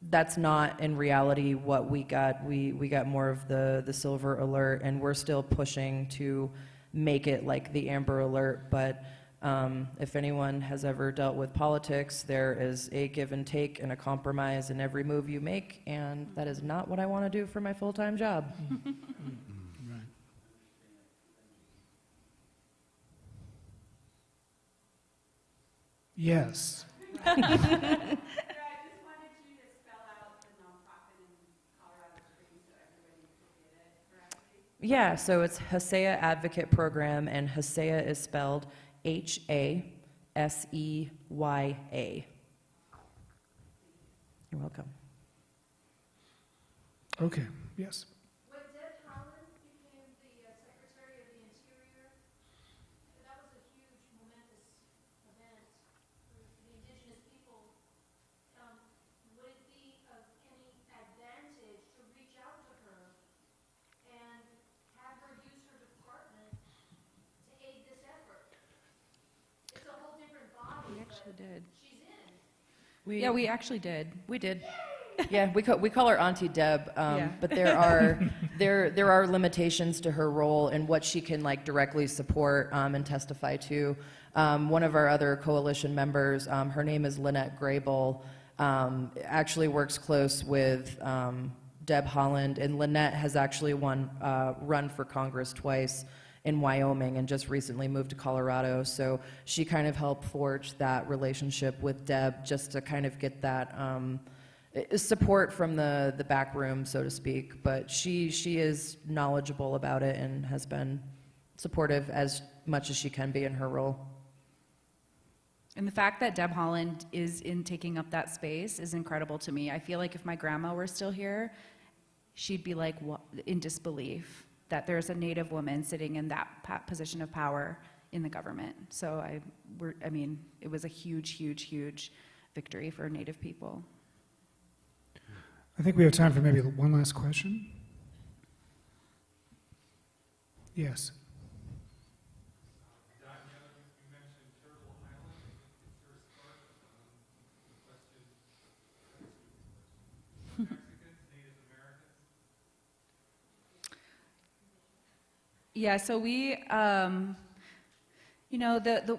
That's not in reality what we got. We got more of the Silver Alert, and we're still pushing to make it like the Amber Alert. But if anyone has ever dealt with politics, there is a give and take and a compromise in every move you make, and that is not what I want to do for my full-time job. Right. Yes. I just wanted you to spell Yeah, so it's Hesea Advocate Program, and Hesea is spelled Haseya. You're welcome. Okay, yes. When Deb Haaland became the Secretary of the Interior, that was a huge, momentous event for the Indigenous people. Would it be of any advantage to reach out to her and have her use her department to aid this effort? It's a whole different body, We actually did. she's in. Yeah, we actually did. We did. Yeah, we call her Auntie Deb, Yeah. but there are limitations to her role and what she can like directly support and testify to. One of our other coalition members, her name is Lynette Grable, actually works close with Deb Haaland, and Lynette has actually run for Congress twice in Wyoming and just recently moved to Colorado. So she kind of helped forge that relationship with Deb just to kind of get that support from the back room, so to speak. But she is knowledgeable about it and has been supportive as much as she can be in her role. And the fact that Deb Haaland is in taking up that space is incredible to me. I feel like if my grandma were still here, she'd be like in disbelief that there's a Native woman sitting in that position of power in the government. So it was a huge, huge, huge victory for Native people. I think we have time for maybe one last question. Yes. Danielle, you mentioned Turtle Island. It's your start. Question. Mexicans, Native Americans. Yeah, so we,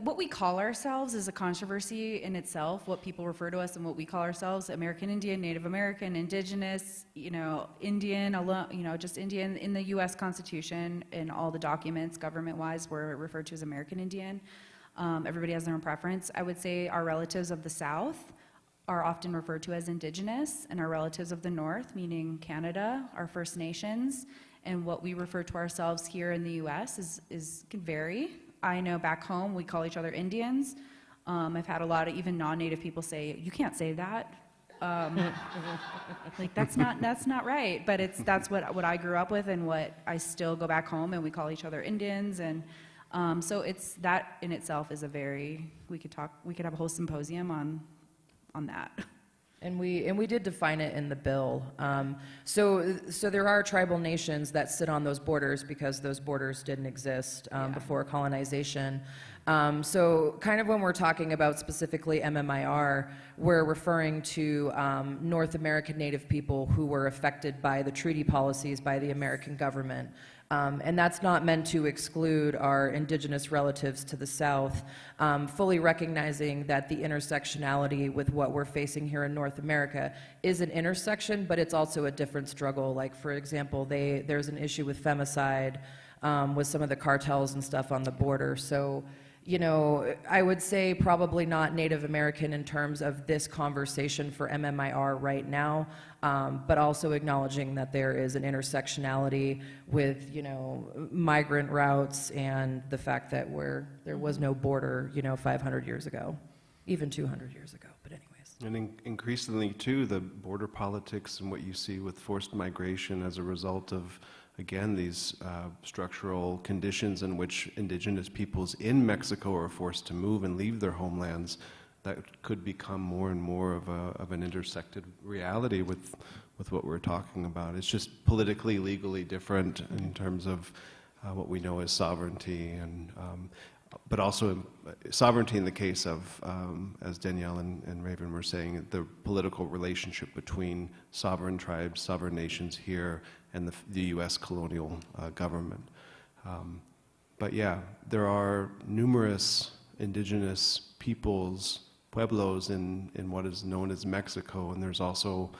what we call ourselves is a controversy in itself, what people refer to us and what we call ourselves: American Indian, Native American, Indigenous, Indian, just Indian. In the U.S. Constitution and all the documents, government-wise, we're referred to as American Indian. Everybody has their own preference. I would say our relatives of the South are often referred to as Indigenous, and our relatives of the North, meaning Canada, are First Nations. And what we refer to ourselves here in the U.S. can vary. I know back home we call each other Indians. I've had a lot of even non-Native people say, "You can't say that." Like that's not right. But that's what I grew up with and what I still go back home and we call each other Indians. And so it's that in itself is we could have a whole symposium on that. And we did define it in the bill. So there are tribal nations that sit on those borders because those borders didn't exist before colonization. So kind of when we're talking about specifically MMIR, we're referring to North American Native people who were affected by the treaty policies by the American government. And that's not meant to exclude our Indigenous relatives to the South, fully recognizing that the intersectionality with what we're facing here in North America is an intersection, but it's also a different struggle. Like, for example, there's an issue with femicide, with some of the cartels and stuff on the border. So, I would say probably not Native American in terms of this conversation for MMIR right now, but also acknowledging that there is an intersectionality with, migrant routes and the fact that there was no border, 500 years ago, even 200 years ago, but anyways. And increasingly, too, the border politics and what you see with forced migration as a result of, again, these structural conditions in which indigenous peoples in Mexico are forced to move and leave their homelands, that could become more and more of an intersected reality with what we're talking about. It's just politically, legally different in terms of what we know as sovereignty, and but also sovereignty in the case of, as Danielle and Raven were saying, the political relationship between sovereign tribes, sovereign nations here, and the U.S. colonial government. But yeah, there are numerous indigenous peoples, pueblos in what is known as Mexico, and there's also,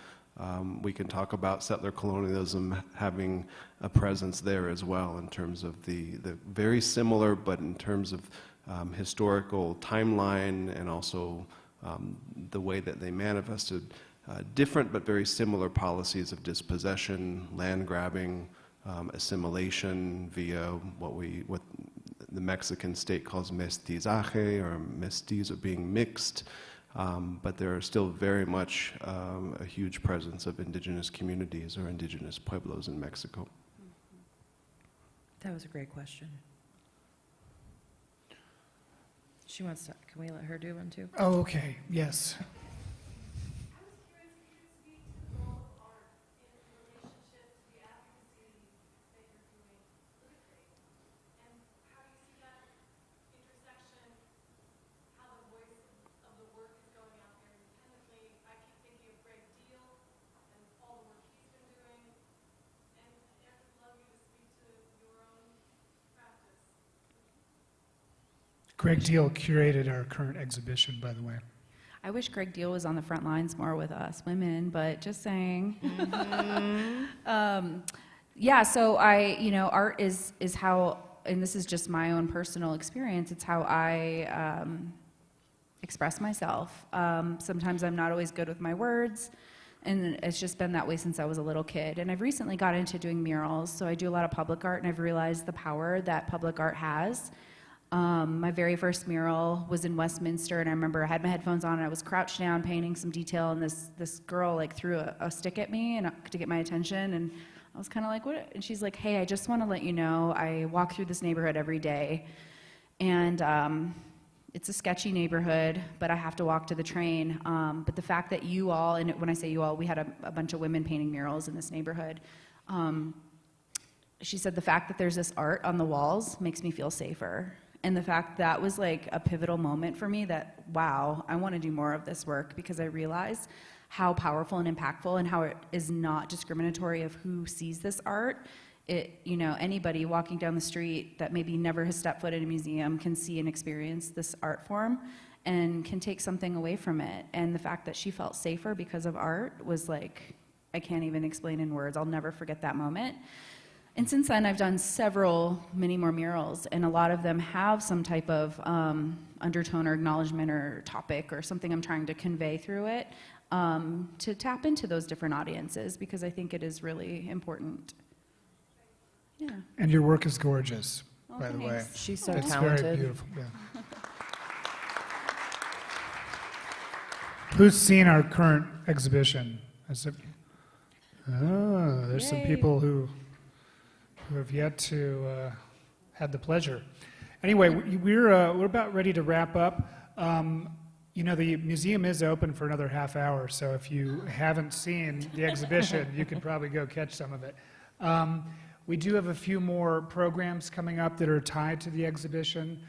we can talk about settler colonialism having a presence there as well in terms of the very similar, but in terms of historical timeline and also the way that they manifested different but very similar policies of dispossession, land grabbing, assimilation via what the Mexican state calls mestizaje, or mestiz, or being mixed. But there are still very much a huge presence of indigenous communities or indigenous pueblos in Mexico. That was a great question. She wants to, can we let her do one too? Oh, okay, yes. I was curious if you could speak to the role of art in relationship to the advocacy that you're doing politically, and how you see that intersection, how the voice of the work is going out there independently. I keep thinking of Greg Deal and all the work he's been doing, and I'd love you to speak to your own practice. Greg Deal curated our current exhibition, by the way. I wish Greg Deal was on the front lines more with us women, but just saying. Yeah, so art is how, and this is just my own personal experience, it's how I express myself. Sometimes I'm not always good with my words, and it's just been that way since I was a little kid. And I've recently got into doing murals, so I do a lot of public art, and I've realized the power that public art has. My very first mural was in Westminster, and I remember I had my headphones on and I was crouched down painting some detail, and this girl like threw a stick at me and to get my attention, and I was kind of like, what? And she's like, hey, I just want to let you know I walk through this neighborhood every day, and it's a sketchy neighborhood, but I have to walk to the train. But the fact that you all, and when I say you all, we had a bunch of women painting murals in this neighborhood. She said the fact that there's this art on the walls makes me feel safer. And the fact that was like a pivotal moment for me that, wow, I want to do more of this work, because I realize how powerful and impactful and how it is not discriminatory of who sees this art. Anybody walking down the street that maybe never has stepped foot in a museum can see and experience this art form and can take something away from it. And the fact that she felt safer because of art was like, I can't even explain in words. I'll never forget that moment. And since then, I've done many more murals, and a lot of them have some type of undertone or acknowledgement or topic or something I'm trying to convey through it, to tap into those different audiences, because I think it is really important. Yeah. And your work is gorgeous, Oh, by the way. thanks. She's so It's talented. very beautiful, yeah. Who's seen our current exhibition? There's some Yay. people who have yet to had the pleasure. Anyway, we're about ready to wrap up. The museum is open for another half hour, so if you haven't seen the exhibition, you can probably go catch some of it. We do have a few more programs coming up that are tied to the exhibition.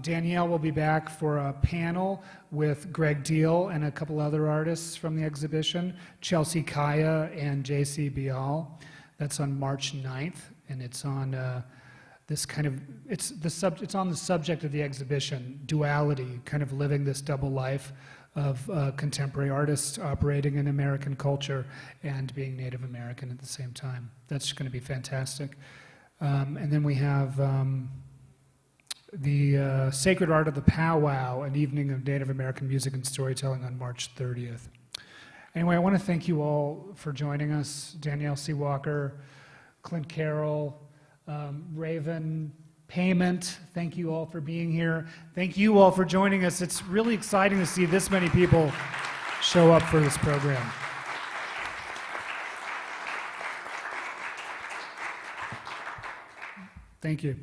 Danielle will be back for a panel with Greg Deal and a couple other artists from the exhibition, Chelsea Kaya and J.C. Bial. That's on March 9th, and it's on it's on the subject of the exhibition, duality, kind of living this double life of contemporary artists operating in American culture and being Native American at the same time. That's going to be fantastic. And then we have the Sacred Art of the Powwow, an evening of Native American music and storytelling on March 30th. Anyway, I want to thank you all for joining us. Danielle SeeWalker, Clint Carroll, Raven, Payment, thank you all for being here. Thank you all for joining us. It's really exciting to see this many people show up for this program. Thank you.